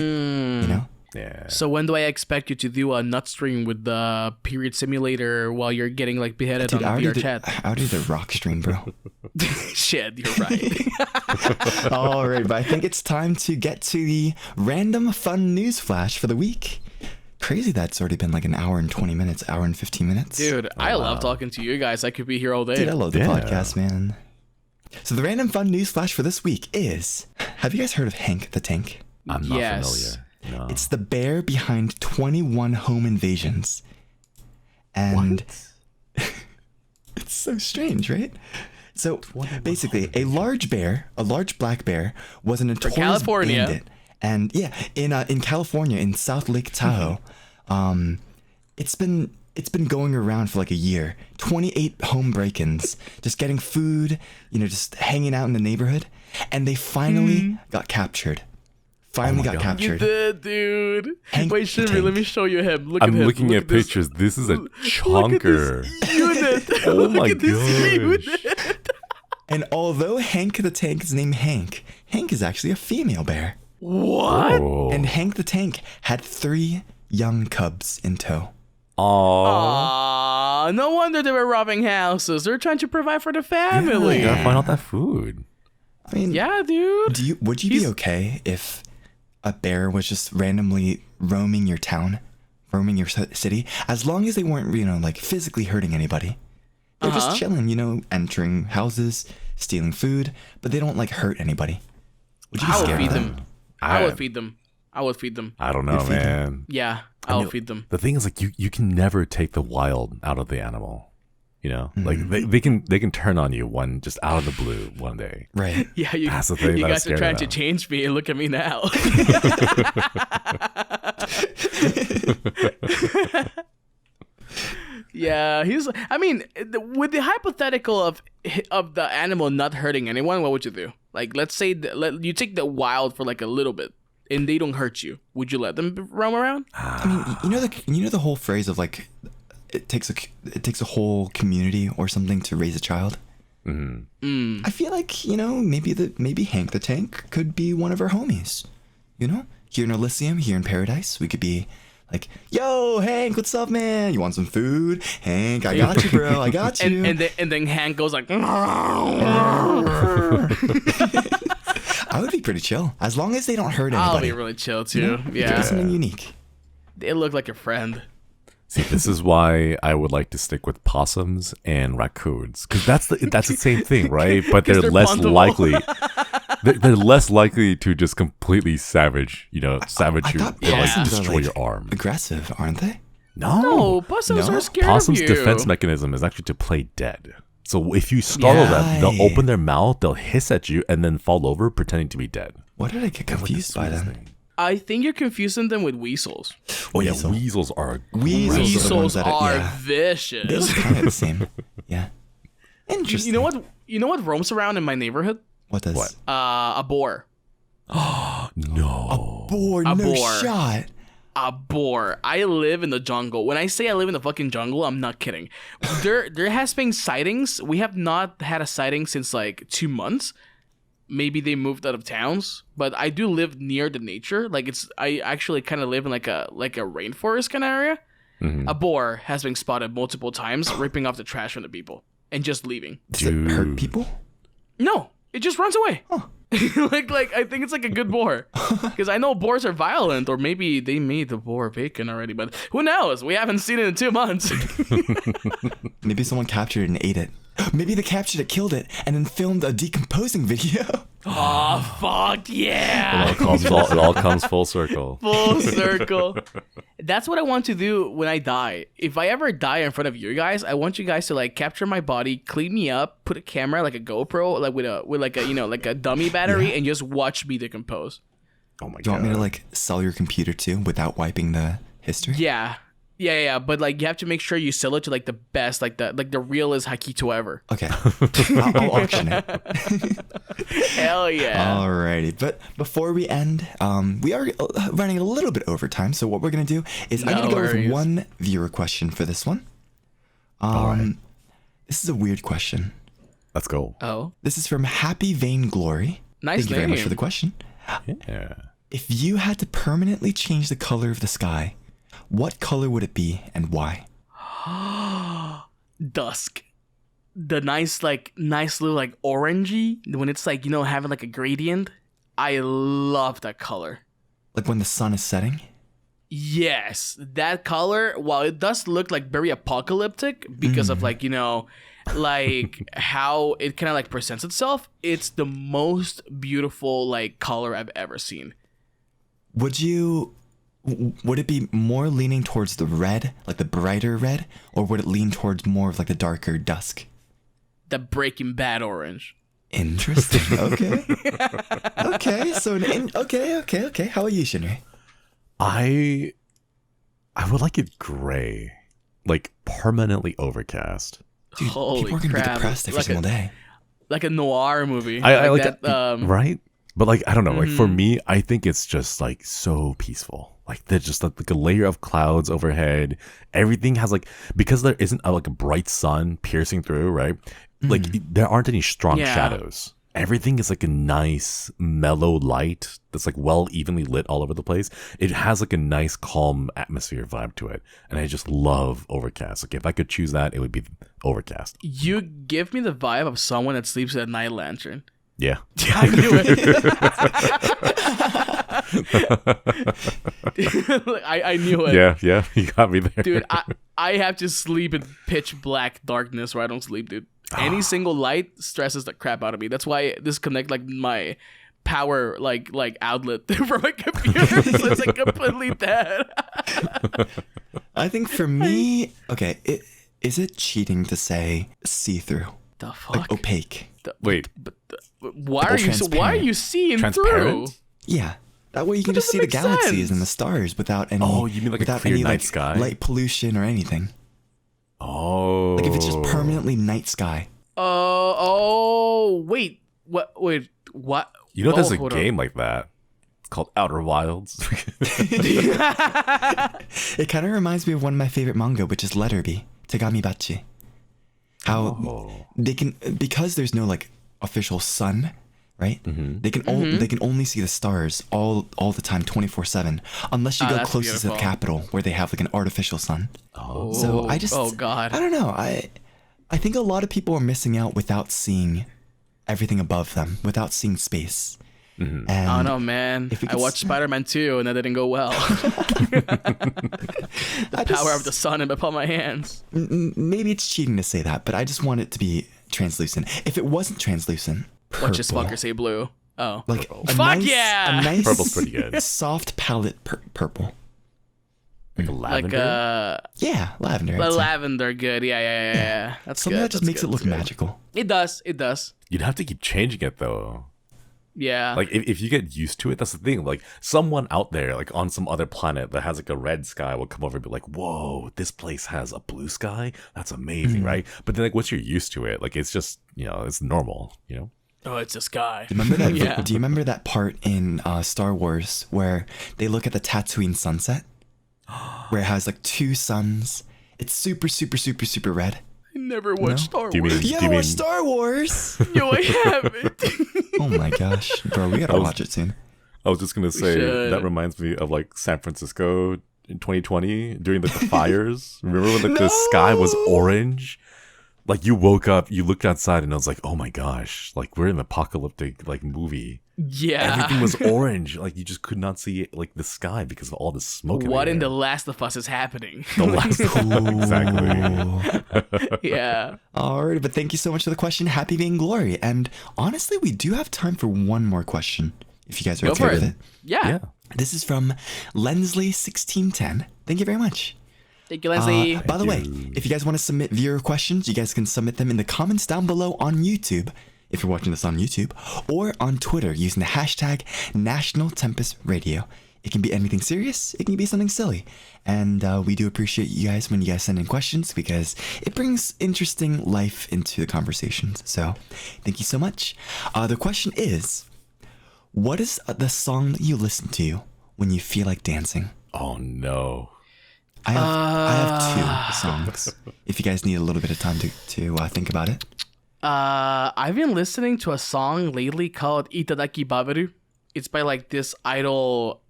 Yeah. So when do I expect you to do a nut stream with the period simulator while you're getting like beheaded on VR chat? I already did a rock stream, bro. Shit, you're right. All right, but I think it's time to get to the random fun news flash for the week. Crazy that's already been like an hour and 20 minutes, hour and 15 minutes. Dude, I love talking to you guys. I could be here all day. Dude, I love the podcast, man. So the random fun news flash for this week is, have you guys heard of Hank the Tank? I'm not familiar. No. It's the bear behind 21 home invasions. And it's so strange, right? So basically, a large black bear was a notorious bandit. And in California, in South Lake Tahoe, it's been going around for like a year. 28 home break-ins, just getting food, just hanging out in the neighborhood. And they finally got captured. Captured. You did, dude. Hank Wait, Shinri, let me show you him. I'm looking at pictures. This is a chonker. Unit. Oh my gosh. And although Hank the Tank is named Hank is actually a female bear. What? Oh. And Hank the Tank had 3 young cubs in tow. Aww. No wonder they were robbing houses. They're trying to provide for the family. You gotta find out that food. I mean, yeah, dude. Would you be okay if a bear was just randomly roaming your town, roaming your city, as long as they weren't, like physically hurting anybody? They're just chilling, entering houses, stealing food, but they don't like hurt anybody. Would you be scared of them? I would feed them. I don't know, man. Yeah, I would feed them. The thing is, like, you can never take the wild out of the animal. Like they can turn on you just out of the blue one day. Right. Yeah, that's the thing. You guys are trying to change me, and look at me now. Yeah, with the hypothetical of the animal not hurting anyone, what would you do? Like, let's say you take the wild for like a little bit, and they don't hurt you. Would you let them roam around? I mean, the whole phrase of like, it takes a whole community or something to raise a child. Mm-hmm. I feel like maybe Hank the Tank could be one of our homies. Here in Elysium, here in Paradise, we could be like, yo, Hank, what's up, man? You want some food? Hank, I got you, bro. I got you. and then Hank goes like, I would be pretty chill as long as they don't hurt anybody. I'll be really chill too. Yeah, do something unique. They look like a friend. See, this is why I would like to stick with possums and raccoons, because that's the same thing, right? But they're less fundable. likely. they're less likely to just completely savage you, I and thought like possums destroy are, your arm. aggressive, aren't they? No, possums No? are scared Possum's of you. defense mechanism is actually to play dead. So if you startle them, they'll open their mouth, they'll hiss at you, and then fall over pretending to be dead. What did I get confused by then? I think you're confusing them with weasels. Oh yeah, weasels are Weasels that are yeah. vicious. Those are kind of the same. Yeah. Interesting. You know what? You know what roams around in my neighborhood? What does? What? A boar. No. Boar, A no boar. shot. A boar. I live in the jungle. When I say I live in the fucking jungle, I'm not kidding. There has been sightings. We have not had a sighting since like 2 months. Maybe they moved out of towns, but I do live near the nature. Like I actually kind of live in like a rainforest kind of area. Mm-hmm. A boar has been spotted multiple times, ripping off the trash from the people and just leaving. Does it hurt people? No, it just runs away. like I think it's like a good boar, because I know boars are violent, or maybe they made the boar bacon already, but who knows? We haven't seen it in 2 months. Maybe someone captured it and ate it. Maybe they captured it, killed it, and then filmed a decomposing video. Oh fuck yeah! It all comes full circle. Full circle. That's what I want to do when I die. If I ever die in front of you guys, I want you guys to like capture my body, clean me up, put a camera like a GoPro, like with like a like a dummy battery, and just watch me decompose. Oh my god. Do you want me to like sell your computer too without wiping the history? Yeah. But like you have to make sure you sell it to like the best, like the realest Hakito ever. Okay. I'll auction it. Hell yeah. Alrighty. But before we end, we are running a little bit over time. So what we're going to do is I'm going to go with one viewer question for this one. Alright. This is a weird question. Let's go. Oh. This is from Happy Vainglory. Nice Thank you very much for the question. Yeah. If you had to permanently change the color of the sky, what color would it be and why? Dusk. The nice little like orangey, when it's like, having like a gradient. I love that color. Like when the sun is setting? Yes, that color, while it does look like very apocalyptic because of like, like how it kind of like presents itself, it's the most beautiful like color I've ever seen. Would it be more leaning towards the red, like the brighter red, or would it lean towards more of like the darker dusk? The Breaking Bad orange. Interesting. Okay. Okay. So okay. How about you, Shinri? I would like it gray, like permanently overcast. Dude, Holy people are gonna crap. be depressed every Like single day. Like a noir movie. I like that. that, right? But like I don't know, like for me, I think it's just like so peaceful. Like there's just like a layer of clouds overhead. Everything has like, because there isn't like a bright sun piercing through, right? Like there aren't any strong shadows. Everything is like a nice mellow light that's like well evenly lit all over the place. It has like a nice calm atmosphere vibe to it, and I just love overcast. Like if I could choose that, it would be overcast. You give me the vibe of someone that sleeps with a night lantern. Yeah. I knew it. I knew it. Yeah, you got me there. Dude, I have to sleep in pitch black darkness where I don't sleep, dude. Any single light stresses the crap out of me. That's why I disconnect like my power like outlet from my computer, so it's like completely dead. I think for me, okay, is it cheating to say see-through? The fuck? Like opaque? Wait. Why are you seeing through? Transparent? Yeah. That way you can That just see doesn't the make galaxies sense. and the stars without any. Oh, you mean like a without clear any night like sky? light pollution or anything? Oh. Like if it's just permanently night sky. Wait. What? You know, there's a hold game like that. It's called Outer Wilds. It kind of reminds me of one of my favorite manga, which is Letterby, Tegami Bachi. How they can, because there's no like official sun, right? They can they can only see the stars all the time, 24/7, unless you go that's closest to the beautiful. capital where they have like an artificial sun. Oh. So I just, Oh God. I don't know. I think a lot of people are missing out without seeing everything above them, without seeing space. And I don't know, man. if we I could watched Spider-Man 2 and that didn't go well. I Power just- of the sun and upon my hands. Maybe it's cheating to say that, but I just want it to be translucent. If it wasn't translucent, Watch this purple. fucker say blue. Oh. Like a Fuck yeah! a nice Purple's pretty good. soft palette purple. Like a lavender. Yeah, lavender. I'd say. Lavender, good. Yeah. That's Something good. that just That's makes good. it look That's good. magical. It does. You'd have to keep changing it though. Yeah. Like if you get used to it, that's the thing. Like someone out there, like on some other planet that has like a red sky, will come over and be like, "Whoa, this place has a blue sky. That's amazing, right?" But then like once you're used to it, like it's just it's normal, Oh, it's a sky. Remember that? Yeah. Do you remember that part in Star Wars where they look at the Tatooine sunset, where it has like two suns? It's super, super, super, super red. I never watched Star Do you Wars. mean- You haven't watched Star Wars? Yo, I haven't. Oh my gosh, bro, we gotta watch it soon. I was just gonna say should. that reminds me of like San Francisco in 2020 during the fires. Remember when the sky was orange? Like you woke up, you looked outside, and I was like, "Oh my gosh! Like we're in an apocalyptic like movie. Yeah. Everything was orange. Like you just could not see like the sky because of all the smoke. What in the The Last of Us is happening? The Last of Us, exactly. Yeah. Alright, but thank you so much for the question. Happy Vainglory. And honestly, we do have time for one more question, if you guys are Go okay for with it. it. Yeah. This is from Lensley1610. Thank you very much. Thank you, Leslie. By the way, if you guys want to submit viewer questions, you guys can submit them in the comments down below on YouTube, if you're watching this on YouTube, or on Twitter using the hashtag National TEMPUS Radio. It can be anything serious, it can be something silly. And we do appreciate you guys when you guys send in questions because it brings interesting life into the conversations. So thank you so much. The question is, what is the song that you listen to when you feel like dancing? Oh no. I have two songs. If you guys need a little bit of time to think about it. I've been listening to a song lately called Itadaki Babaru. It's by like this idol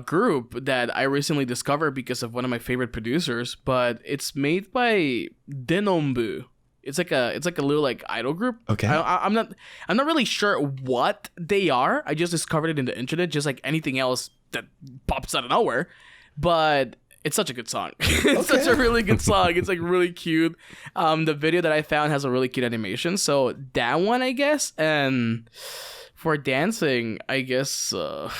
group that I recently discovered because of one of my favorite producers, but it's made by Denombu. It's like a little like idol group. Okay. I'm not really sure what they are. I just discovered it in the internet, just like anything else that pops out of nowhere. But it's such a good song. It's such a really good song. It's like really cute. The video that I found has a really cute animation. So that one, I guess. And for dancing, I guess freaking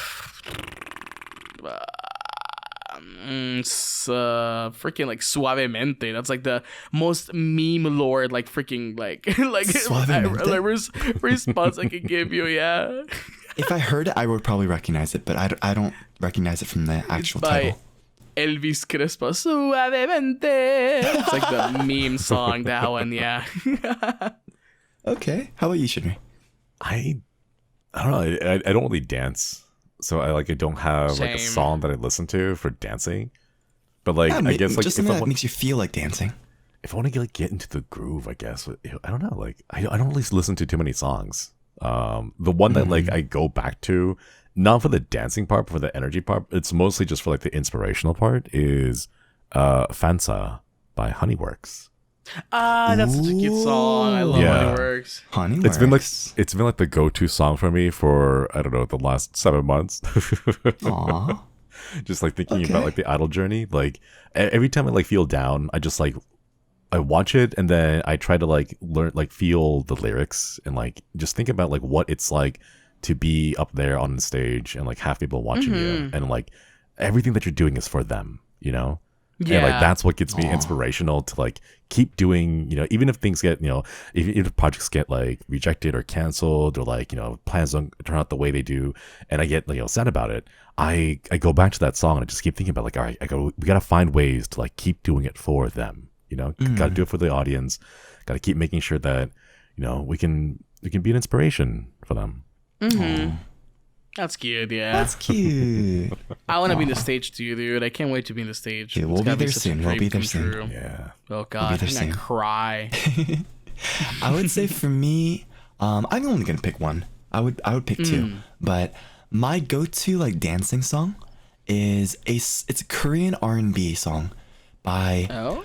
like Suavemente. That's like the most meme lord like freaking like response I can give you. Yeah. If I heard it, I would probably recognize it, but I don't recognize it from the actual title. Elvis Crespo, Suavemente. It's like the meme song, that one, yeah. Okay. How about you, Shinri? I don't know. I don't really dance, so I don't have like a Same. song that I listen to for dancing. But like I guess like just if something I that want, makes you feel like dancing. if I want to get into the groove, I guess I don't know. Like I don't really listen to too many songs. The one that like I go back to, not for the dancing part, but for the energy part, it's mostly just for like the inspirational part, is Fansa by Honeyworks. That's such a cute song. I love Yeah. Honeyworks. Honeyworks. It's been like the go-to song for me for I don't know the last 7 months. Aw. Just like thinking Okay. about like the idol journey. Like every time I like feel down, I just like I watch it and then I try to like learn like feel the lyrics and like just think about like what it's like to be up there on the stage and like have people watching you and like everything that you're doing is for them, you know? Yeah. And like that's what gets me inspirational to like keep doing, even if things get, if projects get like rejected or canceled or like, plans don't turn out the way they do and I get sad about it. I go back to that song and I just keep thinking about like, all right, we got to find ways to like keep doing it for them, got to do it for the audience, got to keep making sure that, we can be an inspiration for them. Mm-hmm. That's cute, yeah. That's cute. I want to be in the stage too, dude. I can't wait to be in the stage. Yeah, we'll It's be gotta there such a soon. We'll dream be there come soon. true. Yeah. Oh god, there I'm soon. gonna cry. I would say for me, I'm only gonna pick one. I would pick two, but my go-to like dancing song is it's a Korean R&B song by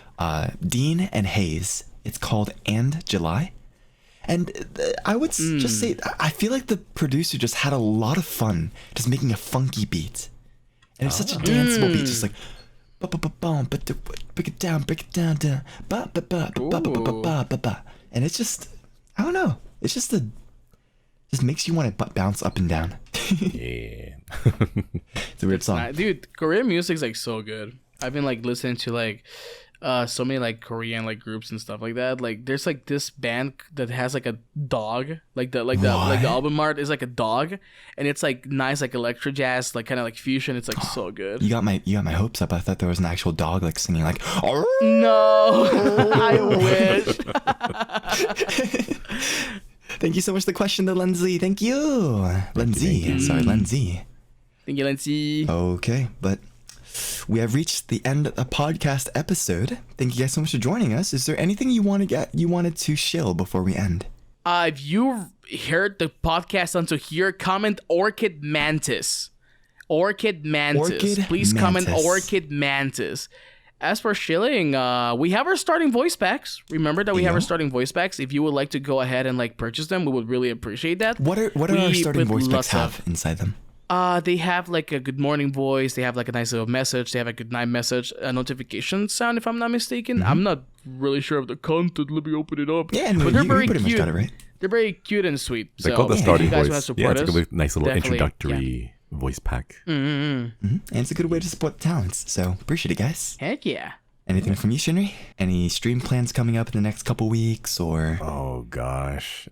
Dean and Hayes. It's called "And July," and I would just say I feel like the producer just had a lot of fun just making a funky beat, and it's such a danceable beat, just like. Break it down, and it's just, I don't know, it's just a Just makes you want to bounce up and down. Yeah. It's a weird song. Dude, Korean music's like so good. I've been like listening to like so many like Korean like groups and stuff like that. Like there's like this band that has like a dog. Like the album art is like a dog, and it's like nice like electro jazz, like kind of like fusion. It's like so good. You got my hopes up. I thought there was an actual dog like singing like. No, I wish. Thank you so much for the question, though, Lindsay. Thank you, Lindsay. Sorry, Lindsay. Thank you, Lindsay. Okay, but we have reached the end of the podcast episode. Thank you guys so much for joining us. Is there anything you wanted to shill before we end? If you heard the podcast until here, comment Orchid Mantis. Orchid Mantis. Please comment Orchid Mantis. As for shilling, we have our starting voice packs. Remember that we have our starting voice packs. If you would like to go ahead and like purchase them, we would really appreciate that. What are our starting voice packs have inside them? They have like a good morning voice. They have like a nice little message. They have a good night message, a notification sound, if I'm not mistaken. I'm not really sure of the content. Let me open it up. Yeah, no, but they're you very pretty cute. much got it right. They're very cute and sweet. They So call the if starting you guys voice. want to Yeah, support it's us, a really nice little definitely, introductory voice pack. And it's a good way to support the talents. So appreciate it, guys. Heck yeah. Anything from you, Shinri? Any stream plans coming up in the next couple weeks, or? Oh gosh.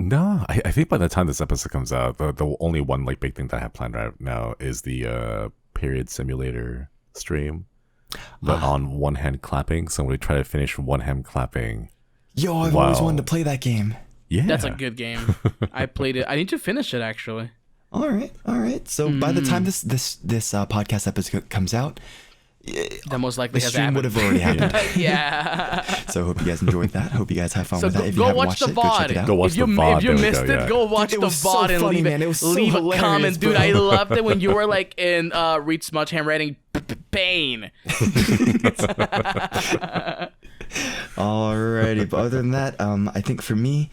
No. I think by the time this episode comes out, the only one like big thing that I have planned right now is the period simulator stream. But on one hand clapping, so I'm gonna try to finish one hand clapping. Yo, I've always wanted to play that game. Yeah. That's a good game. I played it. I need to finish it actually. All right. So by the time this podcast episode comes out, That most likely the has stream would happened. have already happened. Yeah. So I hope you guys enjoyed that. Hope you guys have fun So with that. If you go haven't watch watched the it, go check it VOD. out. Go watch If you the VOD, if you there we missed go, it, yeah. go watch Dude, it the was so VOD and funny, leave man. It was so leave a hilarious, comment, dude. bro. I loved it when you were like in read smudge handwriting pain. Alrighty, but other than that, I think for me,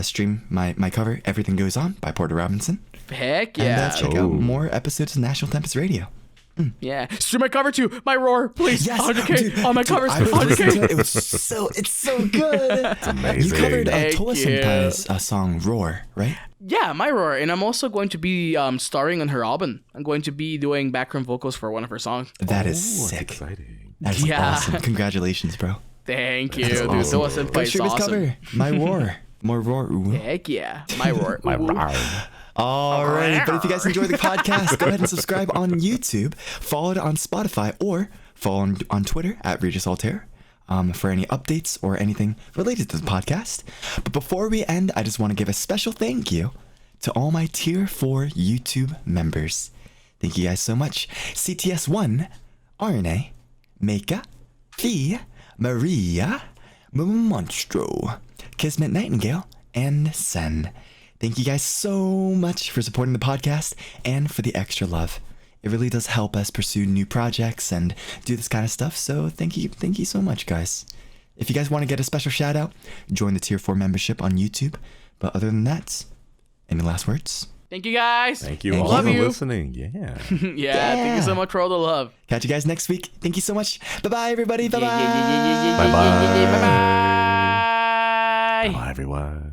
stream my cover, Everything Goes On by Porter Robinson. Heck And yeah. check out more episodes of National TEMPUS Radio. Yeah. Stream my cover too. My roar, please. Yes, 100K dude, on my dude, covers. I was listening to 100K. it. It's so good. It's amazing. You covered Thank Tola you. Senpai's song Roar, right? Yeah, my roar, and I'm also going to be starring on her album. I'm going to be doing background vocals for one of her songs. That is Ooh, that's sick. exciting. That's Yeah. awesome. Congratulations, bro. Thank you, That's dude. awesome. Tola Go Senpai is stream his awesome. cover. My Roar. More Roar. Ooh. Heck yeah, my roar. My Ooh. Alrighty, but if you guys enjoy the podcast, go ahead and subscribe on YouTube, follow it on Spotify, or follow on Twitter at Regis Altare for any updates or anything related to the podcast. But before we end, I just want to give a special thank you to all my Tier 4 YouTube members. Thank you guys so much. CTS1, RNA, Meika, Fee, Maria, Monstro, Kismet Nightingale, and Sen. Thank you guys so much for supporting the podcast and for the extra love. It really does help us pursue new projects and do this kind of stuff, so thank you so much, guys. If you guys want to get a special shout out, join the Tier 4 membership on YouTube. But other than that, any last words? Thank you guys. Thank you Thank all Love for you. listening. Yeah. Yeah, thank you so much for all the love. Catch you guys next week. Thank you so much. Bye-bye, everybody. Bye-bye. Bye Bye-bye. bye. Bye, everyone.